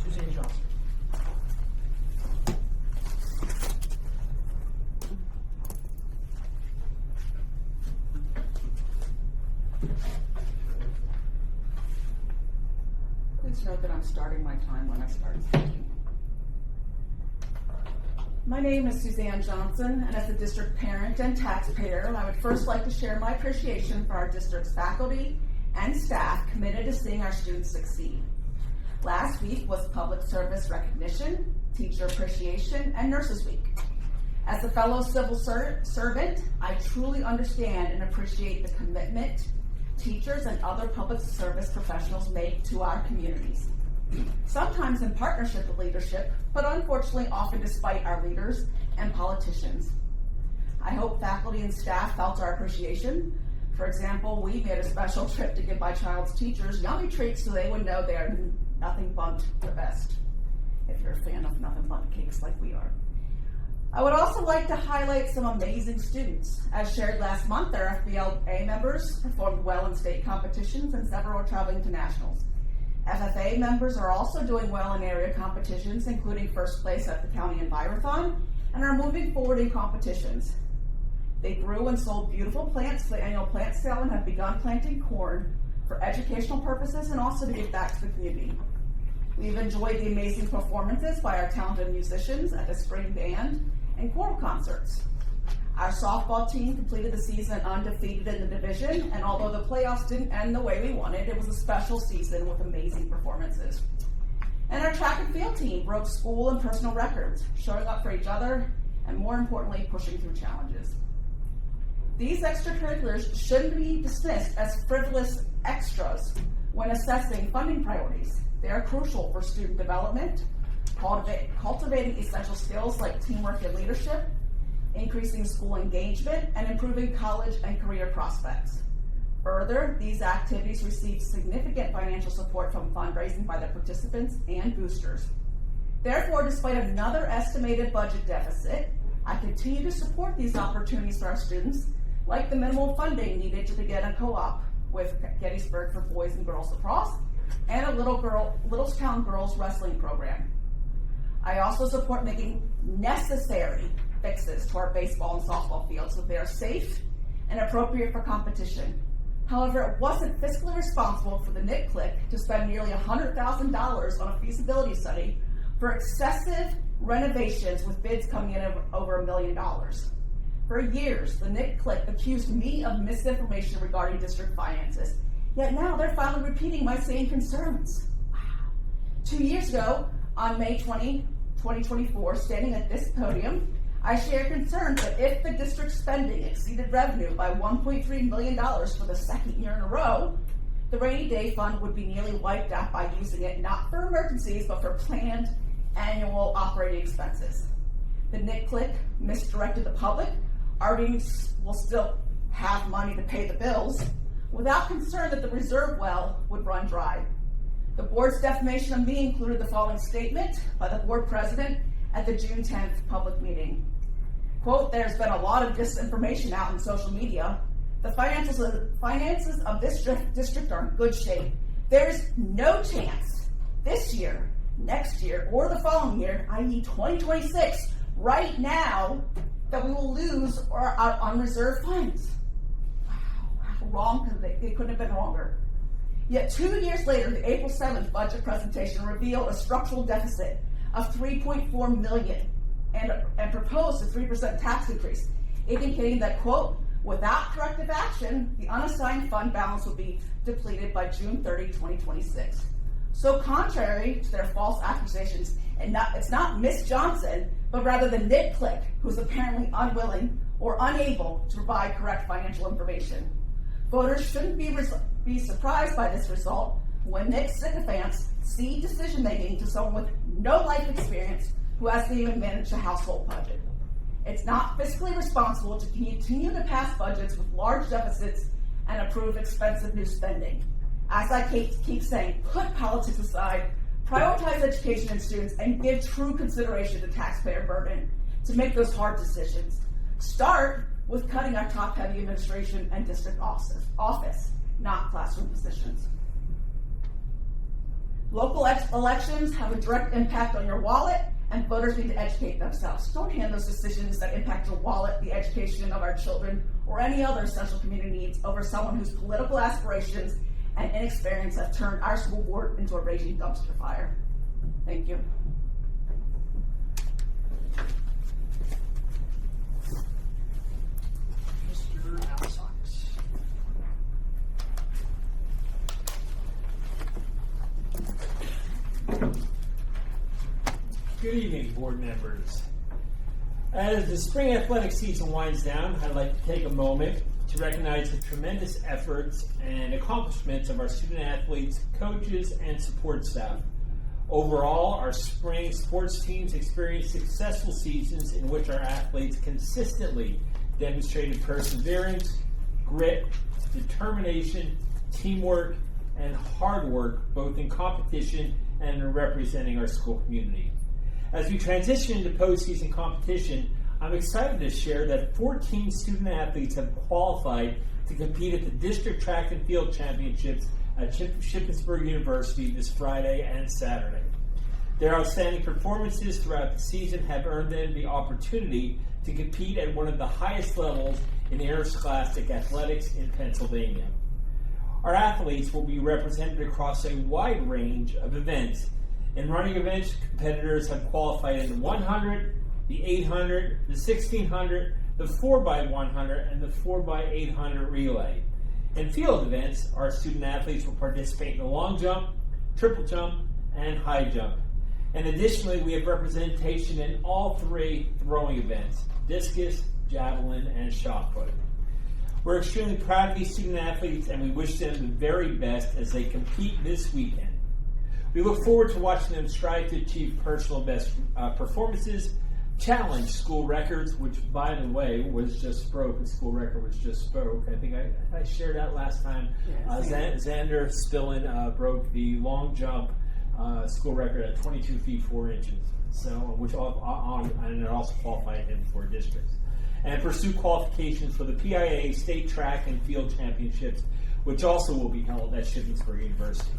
Suzanne Johnson. Please note that I'm starting my time when I start speaking. My name is Suzanne Johnson, and as a district parent and taxpayer, I would first like to share my appreciation for our district's faculty and staff committed to seeing our students succeed. Last week was Public Service Recognition, Teacher Appreciation, and Nurses Week. As a fellow civil servant, I truly understand and appreciate the commitment teachers and other public service professionals make to our communities. Sometimes in partnership with leadership, but unfortunately often despite our leaders and politicians. I hope faculty and staff felt our appreciation. For example, we made a special trip to give my child's teachers yummy treats so they would know they are nothing but the best, if you're a fan of nothing but cakes like we are. I would also like to highlight some amazing students. As shared last month, our FBLA members performed well in state competitions and several are traveling to nationals. FFA members are also doing well in area competitions, including first place at the County Envirothon, and are moving forward in competitions. They grew and sold beautiful plants for the annual plant sale and have begun planting corn for educational purposes and also to give back to the community. We've enjoyed the amazing performances by our talented musicians at the spring band and choral concerts. Our softball team completed the season undefeated in the division, and although the playoffs didn't end the way we wanted, it was a special season with amazing performances. And our track and field team broke school and personal records, showing up for each other, and more importantly, pushing through challenges. These extracurriculars shouldn't be dismissed as frivolous extras when assessing funding priorities. They are crucial for student development, cultivating essential skills like teamwork and leadership, increasing school engagement, and improving college and career prospects. Further, these activities receive significant financial support from fundraising by the participants and boosters. Therefore, despite another estimated budget deficit, I continue to support these opportunities for our students, like the minimal funding needed to begin a co-op with Gettysburg for Boys and Girls Lacrosse and a Littlestown Girls Wrestling program. I also support making necessary fixes to our baseball and softball fields so they are safe and appropriate for competition. However, it wasn't fiscally responsible for the Nick Click to spend nearly $100,000 on a feasibility study for excessive renovations with bids coming in over $1 million. For years, the Nick Click accused me of misinformation regarding district finances, yet now they're finally repeating my same concerns. Wow. 2 years ago, on May 20, 2024, standing at this podium, I shared concerns that if the district's spending exceeded revenue by $1.3 million for the second year in a row, the rainy day fund would be nearly wiped out by using it not for emergencies, but for planned annual operating expenses. The Nick Click misdirected the public. RDs will still have money to pay the bills without concern that the reserve well would run dry. The board's defamation of me included the following statement by the board president at the June 10th public meeting. Quote, "There's been a lot of disinformation out in social media. The finances of this district are in good shape. There's no chance this year, next year, or the following year, i.e. 2026, right now, that we will lose our unreserved funds." Wow, how wrong they couldn't have been wronger. Yet 2 years later, the April 7th budget presentation revealed a structural deficit of $3.4 million and proposed a 3% tax increase, indicating that, quote, "without corrective action, the unassigned fund balance will be depleted by June 30, 2026. So contrary to their false accusations, and it's not Miss Johnson, but rather the Nick Click, who's apparently unwilling or unable to provide correct financial information. Voters shouldn't be surprised by this result when Nick sycophants cede decision-making to someone with no life experience who hasn't even managed a household budget. It's not fiscally responsible to continue to pass budgets with large deficits and approve expensive new spending. As I keep saying, put politics aside, prioritize education and students, and give true consideration to taxpayer burden to make those hard decisions. Start with cutting our top-heavy administration and district office, not classroom positions. Local elections have a direct impact on your wallet, and voters need to educate themselves. Don't hand those decisions that impact your wallet, the education of our children, or any other essential community needs over someone whose political aspirations and inexperience have turned our school board into a raging dumpster fire. Thank you. Mr. Alsakis. Good evening, board members. As the spring athletic season winds down, I'd like to take a moment to recognize the tremendous efforts and accomplishments of our student athletes, coaches, and support staff. Overall, our spring sports teams experienced successful seasons in which our athletes consistently demonstrated perseverance, grit, determination, teamwork, and hard work, both in competition and in representing our school community. As we transition into postseason competition, I'm excited to share that 14 student athletes have qualified to compete at the District Track and Field Championships at Shippensburg University this Friday and Saturday. Their outstanding performances throughout the season have earned them the opportunity to compete at one of the highest levels in interscholastic athletics in Pennsylvania. Our athletes will be represented across a wide range of events. In running events, competitors have qualified in the 100, the 800, the 1600, the 4x100, and the 4x800 relay. In field events, our student athletes will participate in the long jump, triple jump, and high jump. And additionally, we have representation in all three throwing events: discus, javelin, and shot put. We're extremely proud of these student athletes, and we wish them the very best as they compete this weekend. We look forward to watching them strive to achieve personal best performances, challenge school records, which, by the way, was just broke. The school record was just broke. I think I shared that last time. Yes. Xander Spillin broke the long jump school record at 22 feet 4 inches. So, and it also qualified him for districts. And pursue qualifications for the PIA State Track and Field Championships, which also will be held at Shippensburg University.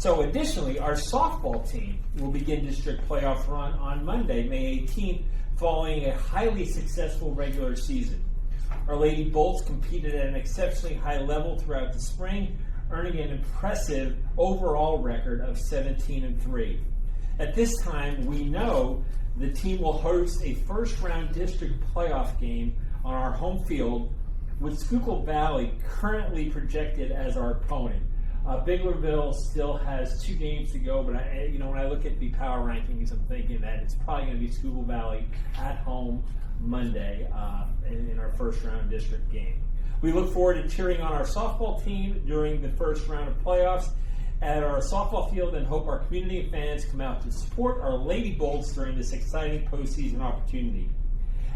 So additionally, our softball team will begin district playoff run on Monday, May 18th, following a highly successful regular season. Our Lady Bolts competed at an exceptionally high level throughout the spring, earning an impressive overall record of 17-3. At this time, we know the team will host a first-round district playoff game on our home field, with Schuylkill Valley currently projected as our opponent. Biglerville still has 2 games to go, but when I look at the power rankings, I'm thinking that it's probably going to be Schuylkill Valley at home Monday in our first-round district game. We look forward to cheering on our softball team during the first round of playoffs at our softball field, and hope our community and fans come out to support our Lady Bolts during this exciting postseason opportunity.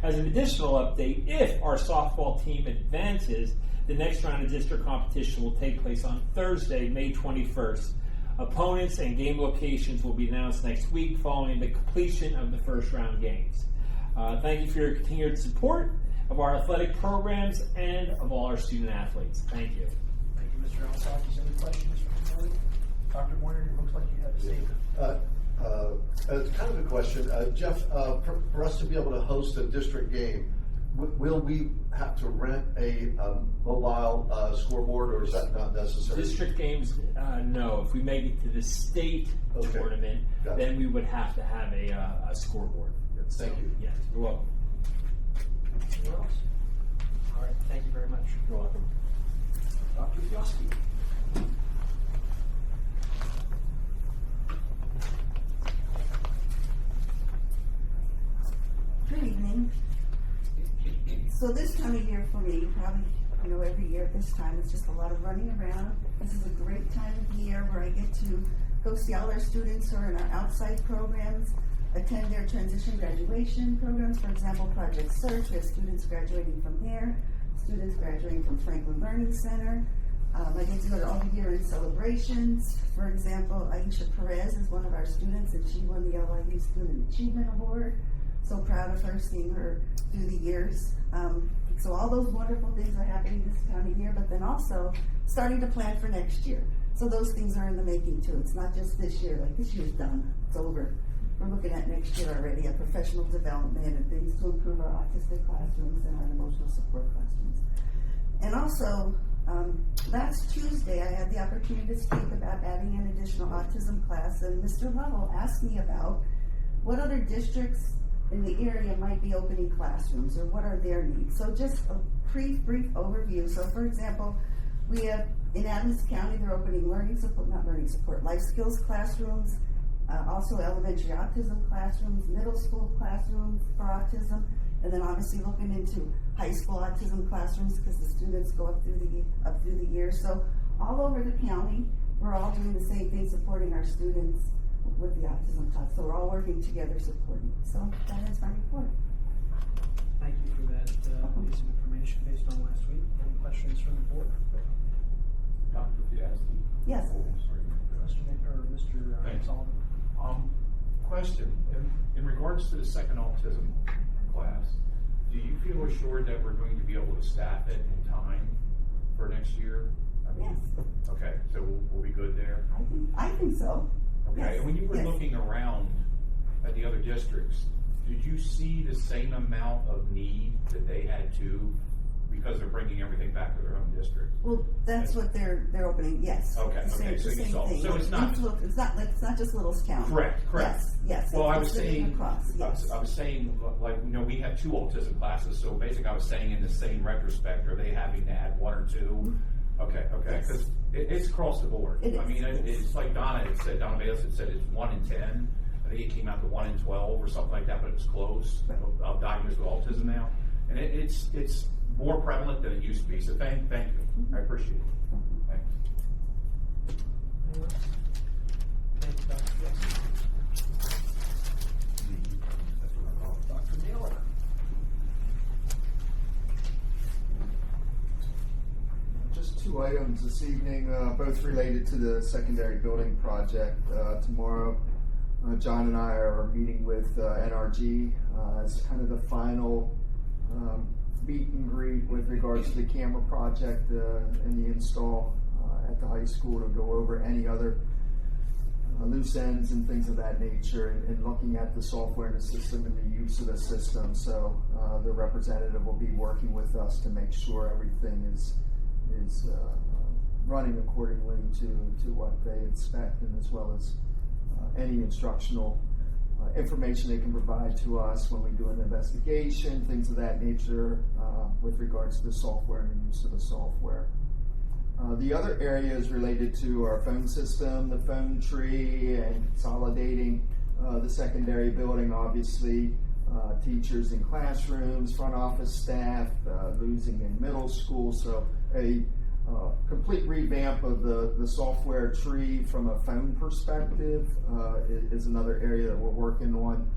As an additional update, if our softball team advances, the next round of district competition will take place on Thursday, May 21st. Opponents and game locations will be announced next week following the completion of the first round games. Thank you for your continued support of our athletic programs and of all our student athletes. Thank you. Thank you, Mr. Alsakis. Any questions from the board? Dr. Warner, it looks like you have a statement. It's kind of a question. Jeff, for us to be able to host a district game, will we have to rent a mobile scoreboard, or is that not necessary? District games, no. If we make it to the state tournament, then we would have to have a scoreboard. Thank you. Yes, you're welcome. Anyone else? All right, thank you very much. You're welcome. Dr. Fioschi. Good evening. So this time of year for me, probably, every year at this time, it's just a lot of running around. This is a great time of year where I get to go see all our students who are in our outside programs, attend their transition graduation programs. For example, Project Search, we have students graduating from there, students graduating from Franklin Learning Center. I get to go to all the year-end celebrations. For example, Aisha Perez is one of our students, and she won the LIU Student Achievement Award. So proud of her, seeing her through the years. So all those wonderful things are happening this time of year, but then also starting to plan for next year. So those things are in the making too. It's not just this year, like this year's done, it's over. We're looking at next year already at professional development and things to improve our autistic classrooms and our emotional support classrooms. And also, last Tuesday I had the opportunity to speak about adding an additional autism class, and Mr. Lovell asked me about what other districts in the area might be opening classrooms, or what are their needs. So just a brief overview. So for example, we have in Adams County, they're opening life skills classrooms, also elementary autism classrooms, middle school classrooms for autism, and then obviously looking into high school autism classrooms because the students go up through the years. So all over the county, we're all doing the same thing, supporting our students with the autism class. So we're all working together supporting. So that is my report. Thank you for that piece of information based on last week. Any questions from the board? Dr. Fiaschi? Yes. Mr. Sullivan. Question, in regards to the second autism class, do you feel assured that we're going to be able to staff it in time for next year? Yes. Okay, so we'll be good there? I think so. Okay, Yes. and when you were looking around at the other districts, did you see the same amount of need that they had too, because they're bringing everything back to their own district? Well, that's what they're opening. Yes. Okay, The same, okay, so the you same saw. thing. So it's not. It's not just Littlestown. Correct. Yes. Well, I was it's saying, across. Yes. I was saying, like, we had 2 autism classes, so basically I was saying in the same retrospect, are they having to add 1 or 2? Okay, Yes. because it's across the board. It is, I mean, yes. it's like Donna Bayless had said, it's 1 in 10. I think it came out to 1 in 12 or something like that, but it was close. I'm diagnosed with autism now, and it's more prevalent than it used to be. So thank you. I appreciate it. Thanks. Anyone else? Thank you, Dr. Fiaschi. Dr. Naylor. Just 2 items this evening, both related to the secondary building project. Tomorrow, John and I are meeting with NRG as kind of the final meet and greet with regards to the camera project and the install at the high school, to go over any other loose ends and things of that nature, and looking at the software in the system and the use of the system. So the representative will be working with us to make sure everything is running accordingly to what they expect, and as well as any instructional information they can provide to us when we do an investigation, things of that nature with regards to the software and the use of the software. The other area is related to our phone system, the phone tree, and consolidating the secondary building, obviously, teachers in classrooms, front office staff, losing in middle school. So a complete revamp of the software tree from a phone perspective is another area that we're working on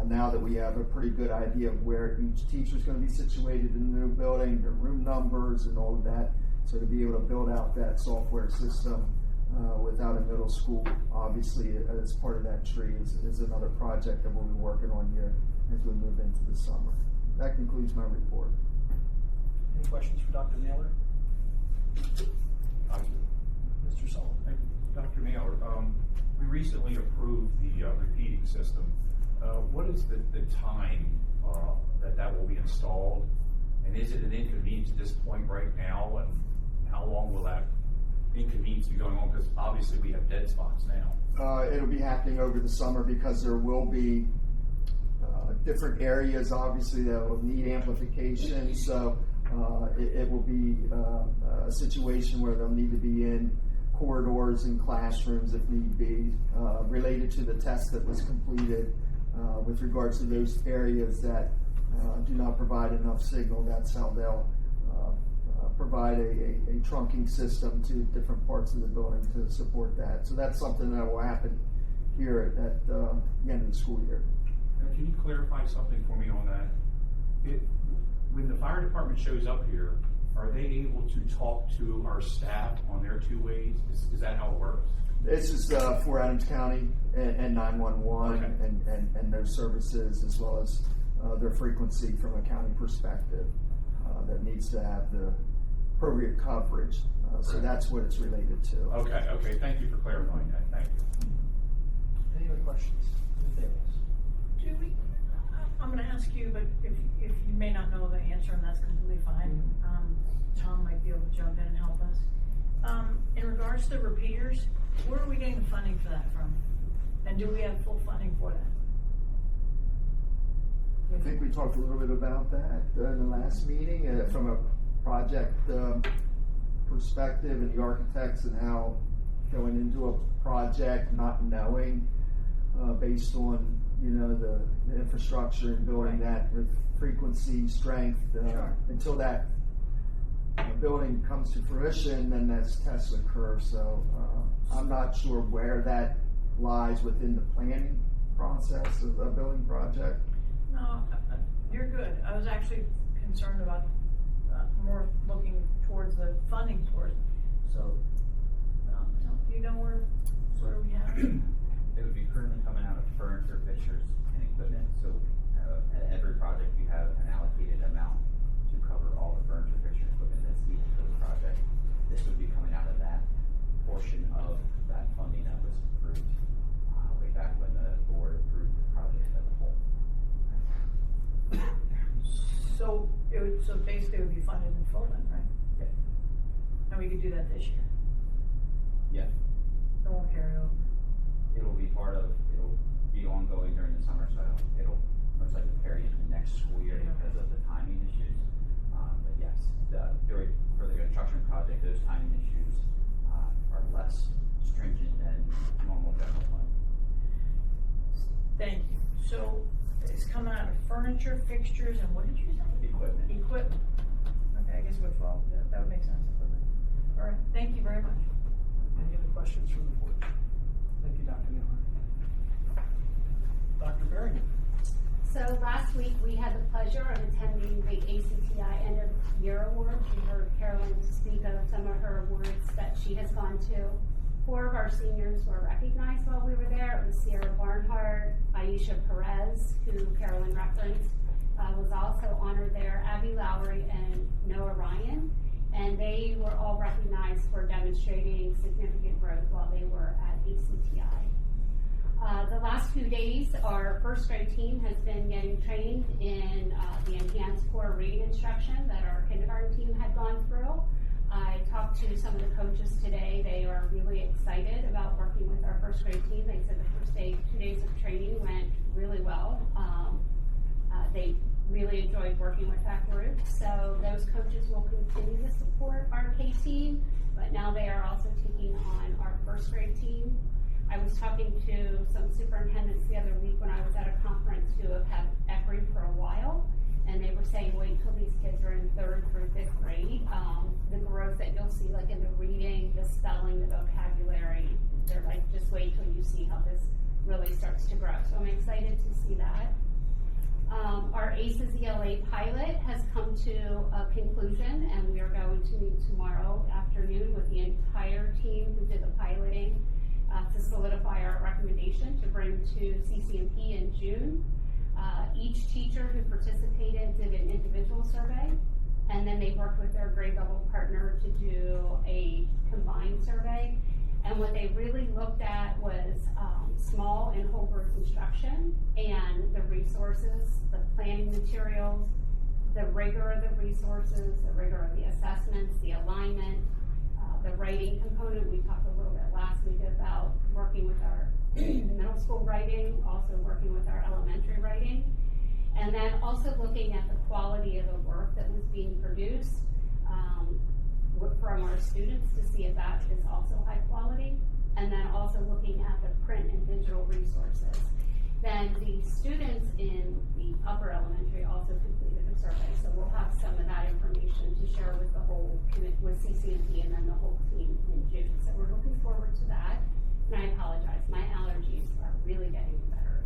now that we have a pretty good idea of where each teacher is going to be situated in the new building, their room numbers, and all of that. So to be able to build out that software system without a middle school, obviously, as part of that tree is another project that we'll be working on here as we move into the summer. That concludes my report. Any questions for Dr. Naylor? Mr. Sullivan. Thank you. Dr. Naylor, we recently approved the repeating system. What is the time that will be installed? And is it an inconvenience at this point right now? And how long will that inconvenience be going on? Because obviously we have dead spots now. It'll be happening over the summer because there will be different areas, obviously, that will need amplification. So it will be a situation where they'll need to be in corridors and classrooms if need be, related to the test that was completed with regards to those areas that do not provide enough signal. That's how they'll provide a trunking system to different parts of the building to support that. So that's something that will happen here at the end of the school year. Can you clarify something for me on that? When the fire department shows up here, are they able to talk to our staff on their two ways? Is that how it works? This is for Adams County and 911 okay. and those services, as well as their frequency from a county perspective that needs to have the appropriate coverage. So that's what it's related to. Okay. Thank you for clarifying that. Thank you. Any other questions? Ms. Davis. I'm going to ask you, but if you may not know the answer, and that's completely fine, Tom might be able to jump in and help us. In regards to the repeaters, where are we getting the funding for that from? And do we have full funding for that? I think we talked a little bit about that in the last meeting from a project perspective, and the architects and how going into a project not knowing based on the infrastructure and building that with frequency, strength, until that building comes to fruition, then that's Tesla curve. So I'm not sure where that lies within the planning process of a building project. No, you're good. I was actually concerned about more looking towards the funding source. So, do you know where we have it? It would be currently coming out of furniture, fixtures, and equipment. So at every project, we have an allocated amount to cover all the furniture, fixtures, equipment that's needed for the project. This would be coming out of that portion of that funding that was approved way back when the board approved the project as a whole. So basically it would be funded in full then, right? Yeah. And we could do that this year. Yeah. It won't carry over. It'll be ongoing during the summer, so it'll most likely carry into the next school year because of the timing issues. But yes, for the construction project, those timing issues are less stringent than normal general fund. Thank you. So it's coming out of furniture, fixtures, and what did you say? Equipment. Equipment. Okay, I guess it would fall. That would make sense. Equipment. All right. Thank you very much. Any other questions from the board? Thank you, Dr. Naylor. Dr. Berrigan. So last week we had the pleasure of attending the ACTI End of Year Awards. You heard Carolyn speak of some of her awards that she has gone to. 4 of our seniors were recognized while we were there. It was Sierra Barnhart, Aisha Perez, who Carolyn referenced, was also honored there, Abby Lowry, and Noah Ryan. And they were all recognized for demonstrating significant growth while they were at ACTI. The last few days, our first grade team has been getting trained in the enhanced core reading instruction that our kindergarten team had gone through. I talked to some of the coaches today. They are really excited about working with our first grade team. They said the first 2 days of training went really well. They really enjoyed working with that group. So those coaches will continue to support our K team, but now they are also taking on our first grade team. I was talking to some superintendents the other week when I was at a conference who have had ECRI for a while, and they were saying, wait till these kids are in 3rd through 5th grade. The growth that you'll see, like in the reading, the spelling, the vocabulary, they're like, just wait till you see how this really starts to grow. So I'm excited to see that. Our ACES ELA pilot has come to a conclusion, and we are going to meet tomorrow afternoon with the entire team who did the piloting to solidify our recommendation to bring to CCMP in June. Each teacher who participated did an individual survey, and then they worked with their grade level partner to do a combined survey. And what they really looked at was small and whole group instruction and the resources, the planning materials, the rigor of the resources, the rigor of the assessments, the alignment, the writing component. We talked a little bit last week about working with our middle school writing, also working with our elementary writing, and then also looking at the quality of the work that was being produced from our students to see if that is also high quality, and then also looking at the print and digital resources. Then the students in the upper elementary also completed a survey, so we'll have some of that information to share with the whole, with CCMP and then the whole team in June. So we're looking forward to that. And I apologize, my allergies are really getting better.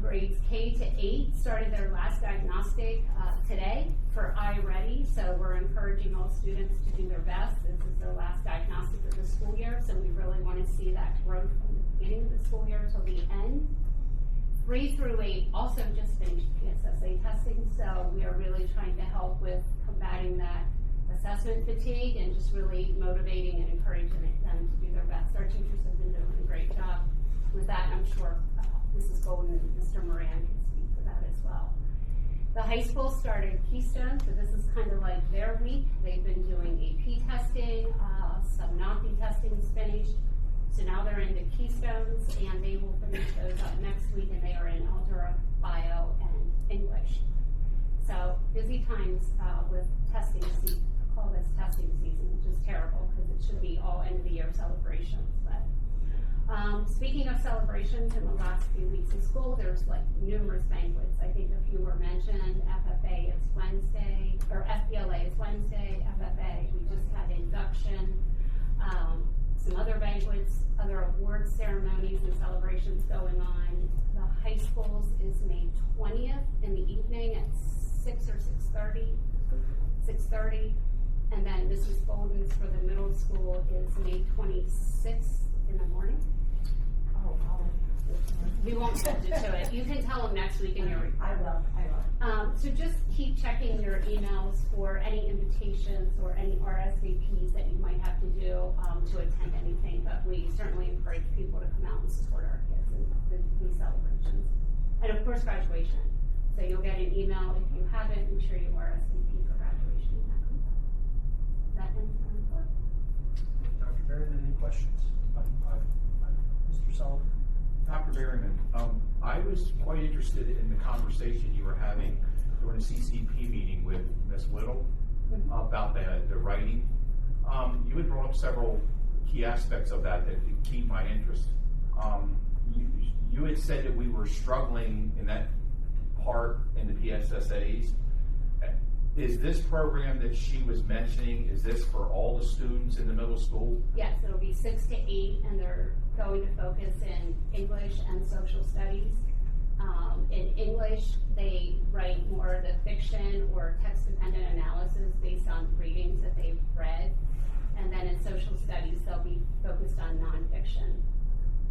Grades K to 8 started their last diagnostic today for iReady, so we're encouraging all students to do their best. This is their last diagnostic of the school year, so we really want to see that growth from the beginning of the school year till the end. 3 through 8 also just finished PSSA testing, so we are really trying to help with combating that assessment fatigue and just really motivating and encouraging them to do their best. Our teachers have been doing a great job with that, and I'm sure Mrs. Golden and Mr. Moran can speak to that as well. The high school started Keystone, so this is kind of like their week. They've been doing AP testing, some NAPI testing is finished, so now they're into Keystones, and they will finish those up next week, and they are in Algebra, Bio, and English. So busy times with testing season. I call this testing season, which is terrible because it should be all end of the year celebrations. But speaking of celebrations, in the last few weeks of school, there's like numerous banquets. I think a few were mentioned. FFA is Wednesday, or FBLA is Wednesday. FFA, we just had induction. Some other banquets, other awards ceremonies and celebrations going on. The high schools is May 20th in the evening at 6 or 6:30. 6:30. And then Mrs. Golden's for the middle school is May 26th in the morning. Oh, we won't hold you to it. You can tell them next week in your report. I will. So just keep checking your emails for any invitations or any RSVPs that you might have to do to attend anything. But we certainly encourage people to come out and support our kids in these celebrations. And of course, graduation. So you'll get an email if you haven't. Make sure you RSVP for graduation. That ends my report. Dr. Berryman, any questions? Mr. Sullivan? Dr. Berryman, I was quite interested in the conversation you were having during the CCP meeting with Ms. Little about the writing. You had brought up several key aspects of that piqued my interest. You had said that we were struggling in that part in the PSSAs. Is this program that she was mentioning, is this for all the students in the middle school? Yes, it'll be 6 to 8, and they're going to focus in English and social studies. In English, they write more of the fiction or text-dependent analysis based on readings that they've read. And then in social studies, they'll be focused on nonfiction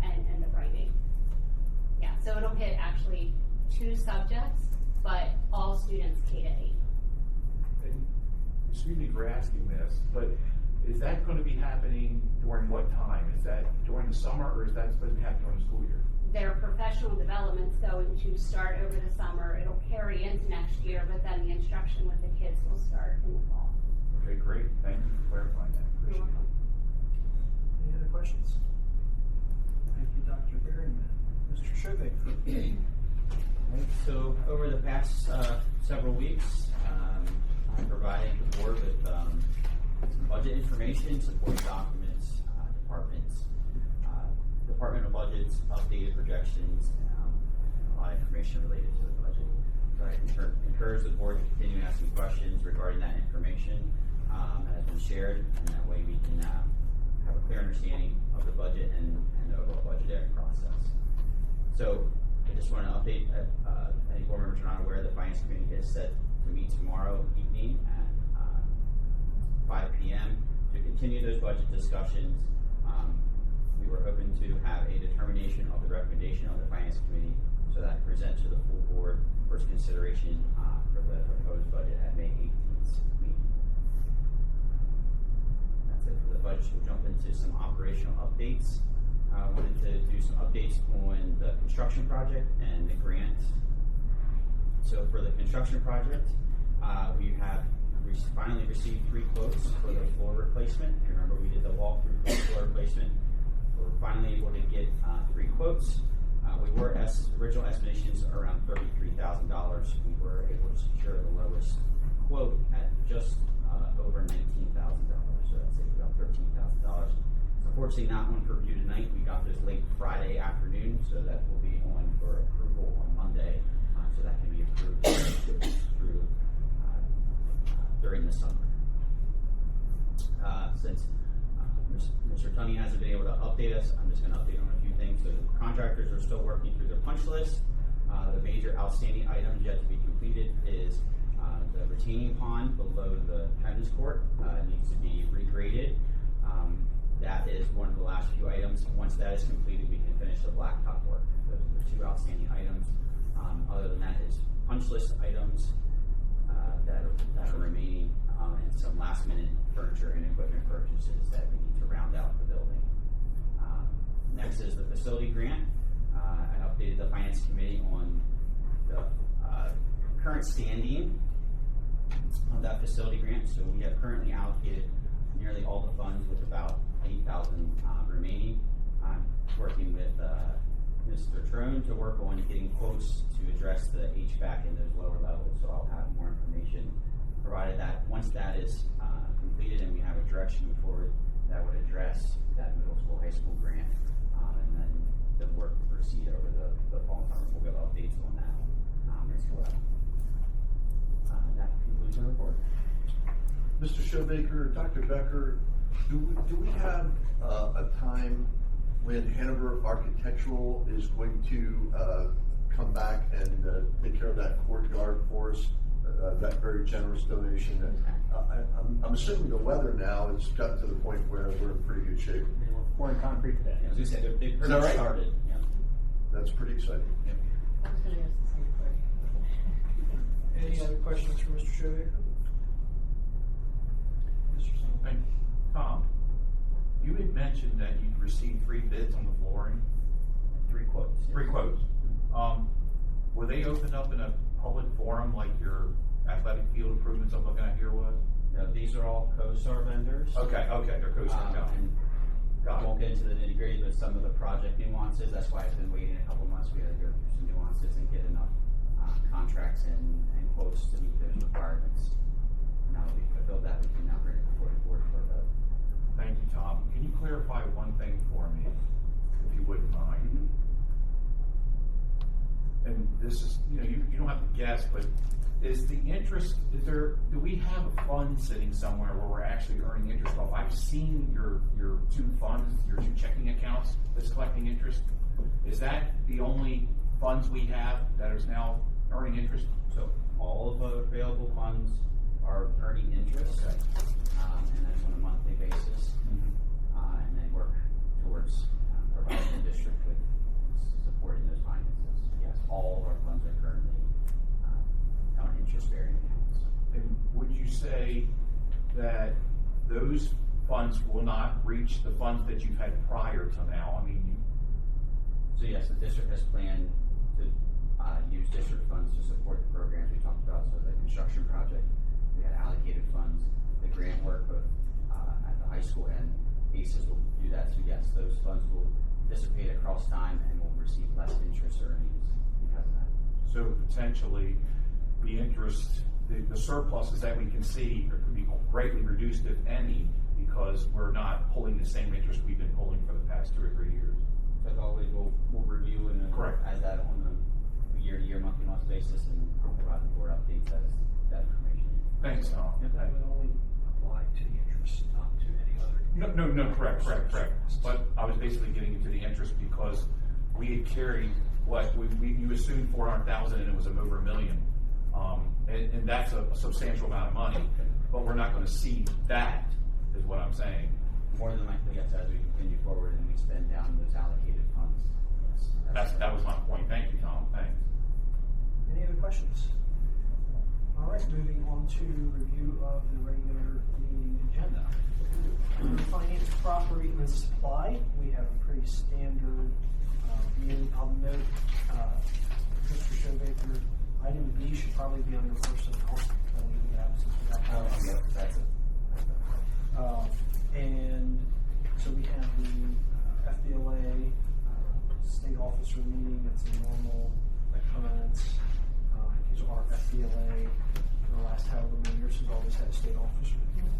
and the writing. Yeah, so it'll hit actually 2 subjects, but all students K to 8. And excuse me for asking this, but is that going to be happening during what time? Is that during the summer, or is that supposed to be happening during the school year? Their professional development's going to start over the summer. It'll carry into next year, but then the instruction with the kids will start in the fall. Okay, great. Thank you for clarifying that. You're welcome. Any other questions? Thank you, Dr. Berryman. Mr. Shovik. Right, so over the past several weeks, I'm providing the board with some budget information, supporting documents, departmental budgets, updated projections, and a lot of information related to the budget. So I encourage the board to continue asking questions regarding that information that has been shared, and that way we can have a clear understanding of the budget and the overall budgetary process. So I just want to update, I think board members are not aware, the Finance Committee is set to meet tomorrow evening at 5 p.m. to continue those budget discussions. We were hoping to have a determination of the recommendation of the Finance Committee so that present to the full board for its consideration for the proposed budget at May 18th meeting. That's it for the budget. We'll jump into some operational updates. I wanted to do some updates on the construction project and the grant. So for the construction project, we have finally received 3 quotes for the floor replacement. If you remember, we did the walkthrough for the floor replacement. We're finally able to get 3 quotes. We were original estimations around $33,000. We were able to secure the lowest quote at just over $19,000. So that's about $13,000. Unfortunately, not one for review tonight. We got this late Friday afternoon, so that will be on for approval on Monday. So that can be approved through during the summer. Since Mr. Tunney hasn't been able to update us, I'm just going to update on a few things. So the contractors are still working through their punch list. The major outstanding items yet to be completed is the retaining pond below the tennis court needs to be regraded. That is one of the last few items. Once that is completed, we can finish the blacktop work. Those are the 2 outstanding items. Other than that is punch list items that are remaining, and some last minute furniture and equipment purchases that we need to round out the building. Next is the facility grant. I updated the Finance Committee on the current standing of that facility grant. So we have currently allocated nearly all the funds with about $8,000 remaining. I'm working with Mr. Trone to work on getting quotes to address the HVAC in those lower levels. So I'll have more information provided that once that is completed and we have a direction move forward that would address that middle school, high school grant, and then the work will proceed over the fall and summer. We'll give updates on that as well. That concludes my report. Mr. Shoemaker, Dr. Becker, do we have a time when Hanover Architectural is going to come back and take care of that courtyard for us? That very generous donation. I'm assuming the weather now has gotten to the point where we're in pretty good shape. They were pouring concrete today. As you said, they've pretty much started. Yeah. That's pretty exciting. Yep. I was going to ask the same question. Any other questions for Mr. Shoemaker? Mr. Song. And Tom, you had mentioned that you'd received 3 bids on the flooring. 3 quotes. Yes. 3 quotes. Were they opened up in a public forum like your athletic field improvements I'm looking at here was? No, these are all CoStar vendors. Okay, they're CoStar. And I won't get into the nitty gritty, but some of the project nuances, that's why it's been waiting a couple months. We had to go through some nuances and get enough contracts and quotes to meet those requirements. Now that we've fulfilled that, we can now bring it before the board for a vote. Thank you, Tom. Can you clarify one thing for me, if you wouldn't mind? Mm-hmm. And this is, you don't have to guess, but do we have a fund sitting somewhere where we're actually earning interest off? I've seen your 2 funds, your 2 checking accounts that's collecting interest. Is that the only funds we have that is now earning interest? So all of the available funds are earning interest, okay. And that's on a monthly basis, and then work towards providing the district with supporting those finances. Yes, all of our funds are currently on interest-bearing accounts. And would you say that those funds will not reach the funds that you've had prior to now? I mean, So yes, the district has planned to use district funds to support the programs we talked about. So the construction project, we had allocated funds. The grant work both at the high school and ACES will do that. So yes, those funds will dissipate across time and will receive less interest earnings because of that. so potentially the interest, the surpluses that we can see could be greatly reduced, if any, because we're not pulling the same interest we've been pulling for the past 2 or 3 years. As always, we'll review and Correct. as that on a year-to-year, month-to-month basis, and provide the board updates as that information. Thanks, Tom. That would only apply to the interest, not to any other. No, correct. But I was basically getting into the interest because we had carried you assumed 400,000 and it was over $1 million. And that's a substantial amount of money, but we're not going to see that, is what I'm saying. More than likely, yes, as we continue forward and we spend down those allocated funds. Yes, That was my point. Thank you, Tom. Thanks. Any other questions? All right, moving on to review of the regular meeting agenda. Finance, property, and supply. We have a pretty standard meeting. I'll note, Mr. Showbaker, item B should probably be under personnel. I'll leave it out since we got Yep, that's it. and so we have the FBLA state officer meeting. It's a normal occurrence. These are FBLA for the last however many years has always had a state officer meeting.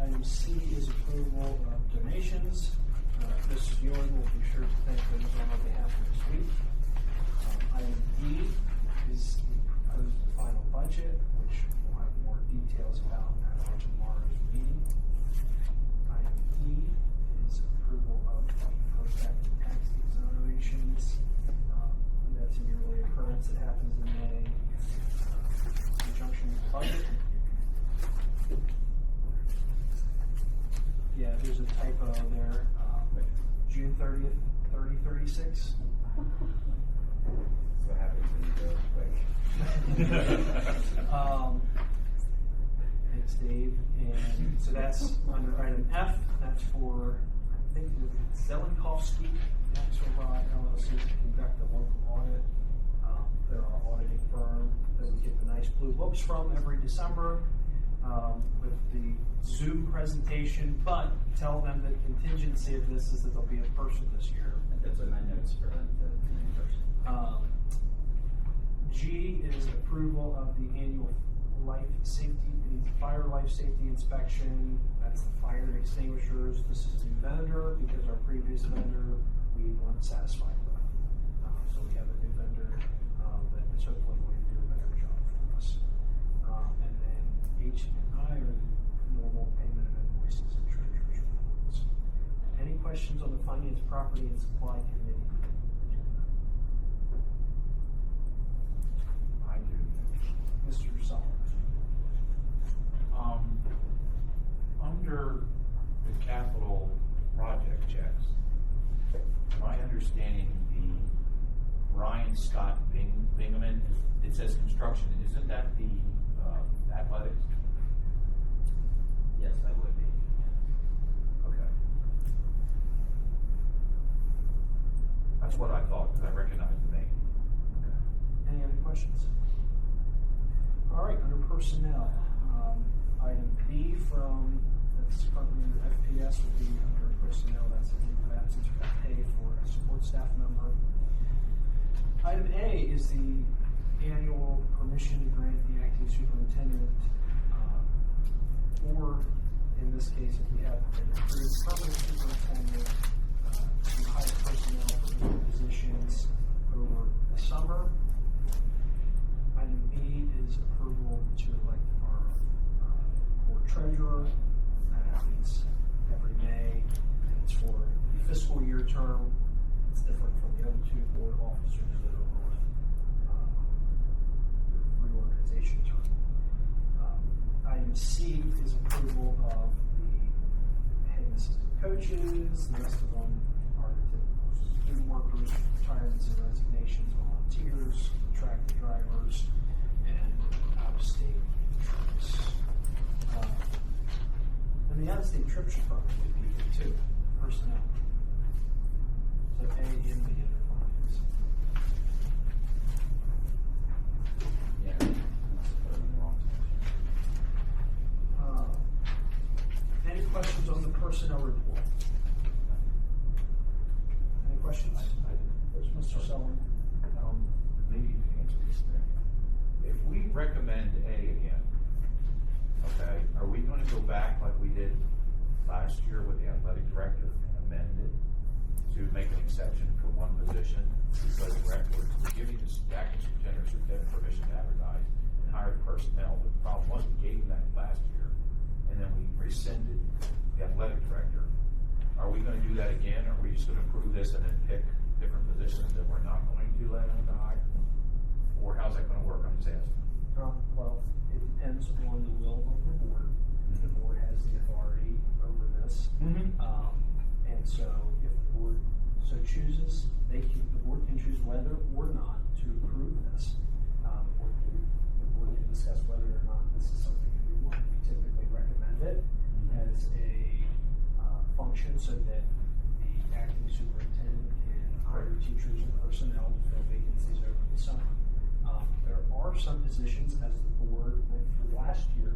Item C is approval of donations. Mrs. Ewing will be sure to thank those on our behalf this week. Item D is the proposed final budget, which we'll have more details about at tomorrow's meeting. Item E is approval of the prospective tax exonerations. That's a yearly occurrence that happens in May in conjunction with the budget. Yeah, there's a typo there. June 30th, 3036. What happens when you go quick? Thanks, Dave. And so that's under item F. That's for, I think, Zelenkovsky, Axelrod LLC to conduct a local audit. They're our auditing firm that we get the nice blue books from every December with the Zoom presentation. But tell them that the contingency of this is that there'll be a person this year. That's in my notes for the main person. G is approval of the annual fire life safety inspection. That's the fire extinguishers. This is a new vendor because our previous vendor we weren't satisfied with. So we have a new vendor that is hopefully going to do a better job for us. And then H and I are the normal payment of invoices and treasurer's reports. Any questions on the finance, property, and supply committee? I do. Mr. Sullivan. Under the capital project checks, my understanding the Ryan Scott Bingaman, it says construction. Isn't that the athletics? Yes, that would be. Okay. That's what I thought, because I recognized the name. Any other questions? All right, under personnel, item B that's currently under FPS will be under personnel. That's a leave of absence or pay for a support staff member. Item A is the annual permission to grant the acting superintendent, or in this case, if we have an approved permanent superintendent, to hire personnel for those positions over the summer. Item B is approval to elect our board treasurer. That happens every May, and it's for the fiscal year term. It's different from the other two board officers that are on the reorganization term. Item C is approval of the head and assistant coaches. The rest of them are the typical student workers, retirements and resignations, volunteers, contracted drivers, and out-of-state trips. state trip should probably be here too, personnel. So A and B under finance. Yeah. I must have put it in the wrong section. Any questions on the personnel report? Any questions? Mr. Sullivan? Maybe you can answer this thing. If we recommend A again, okay, are we gonna go back like we did last year with the athletic director and amend it to make an exception for one position? Because we're giving this acting superintendent permission to advertise and hire the personnel, but the problem was we gave them that last year, and then we rescinded the athletic director. Are we gonna do that again, or are we just gonna approve this and then pick different positions that we're not going to let them to hire? Or how's that gonna work? I'm just asking. Well, it depends on the will of the board. The board has the authority over this. And so if the board so chooses, the board can choose whether or not to approve this. Or the board can discuss whether or not this is something that we want. We typically recommend it as a function so that the acting superintendent can hire teachers and personnel to fill vacancies over the summer. There are some positions, as the board went through last year,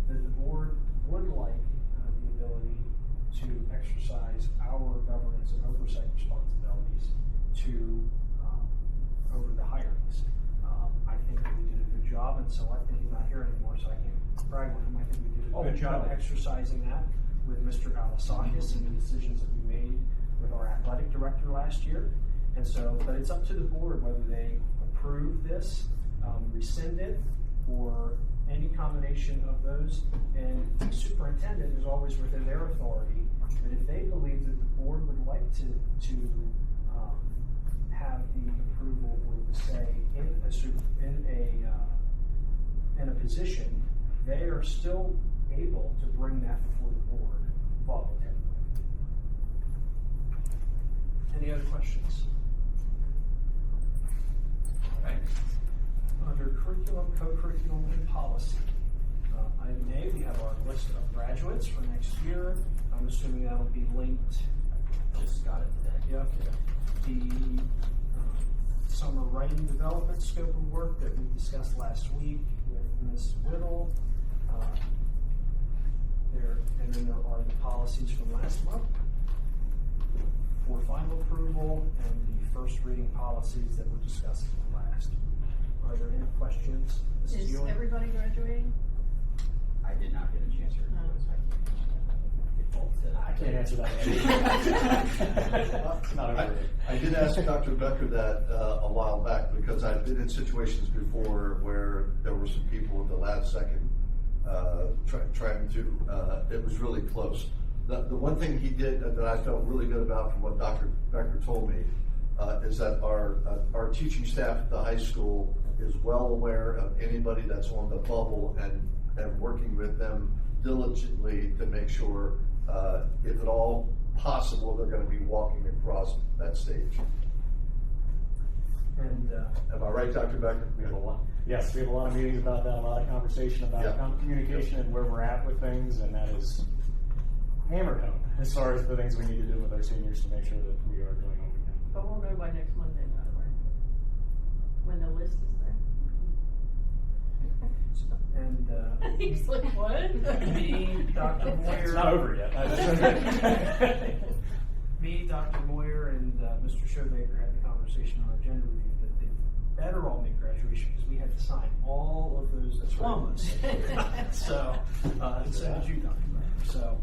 that the board would like the ability to exercise our governance and oversight responsibilities to over the hirings. I think that we did a good job, and so I think he's not here anymore, so I can't brag on him. I think we did a good job exercising that with Mr. Alasakis and the decisions that we made with our athletic director last year. And so, but it's up to the board whether they approve this, rescind it, or any combination of those. And the superintendent is always within their authority. But if they believe that the board would like to have the approval or the say in a position, they are still able to bring that before the board voluntarily. Any other questions? Thanks. Under curriculum, co-curriculum, and policy. Item A, we have our list of graduates for next year. I'm assuming that'll be linked. Just got it today. Yep. The summer writing development scope of work that we discussed last week with Ms. Whittle. And then there are the policies from last month for final approval and the first reading policies that were discussed last. Are there any questions? Is everybody graduating? I did not get a chance to review it, so I can't answer that. I did ask Dr. Becker that a while back because I've been in situations before where there were some people at the last second trying to, it was really close. The one thing he did that I felt really good about from what Dr. Becker told me is that our teaching staff at the high school is well aware of anybody that's on the bubble and working with them diligently to make sure, if at all possible, they're going to be walking across that stage. And am I right, Dr. Becker? We have a lot. Yes, we have a lot of meetings about that, a lot of conversation about communication and where we're at with things, and that is hammered home as far as the things we need to do with our seniors to make sure that we are doing what we can. But we'll know by next Monday, by the way, when the list is there. And he's like, what? Me, Dr. Moyer. It's not over yet. Me, Dr. Moyer, and Mr. Shoemaker had the conversation on our agenda review that they better all make graduation because we had to sign all of those diplomas. So, and so did you, Dr. Moyer. So,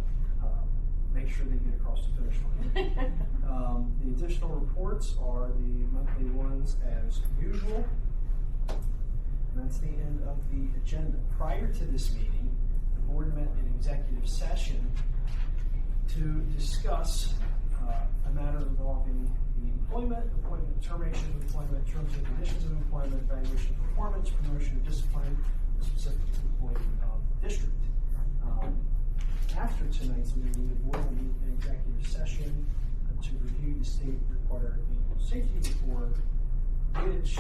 make sure they get across the finish line. The additional reports are the monthly ones as usual. And that's the end of the agenda. Prior to this meeting, the board met in executive session to discuss a matter involving the appointment, termination of employment, terms and conditions of employment, evaluation of performance, promotion of discipline, specific to the employee district. After tonight's meeting, the board will meet in executive session to review the state-required annual safety report, which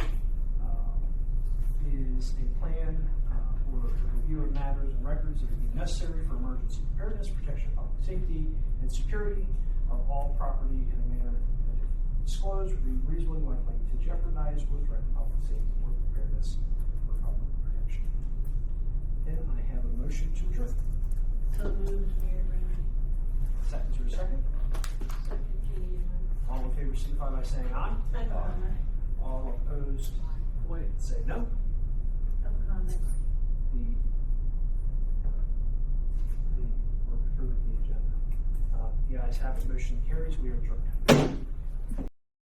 is a plan for the review of matters and records that are deemed necessary for emergency preparedness, protection of public safety, and security of all property in a manner that, if disclosed, would be reasonably likely to jeopardize or threaten public safety or preparedness for public protection. Then I have a motion to adjourn. So moved, Mayor Brown. Second, is there a second? Second, Judy. All in favor, signify by saying aye. Aye. All opposed, say no. Public comment. We're through with the agenda. The ayes have it, motion carries, we are adjourned.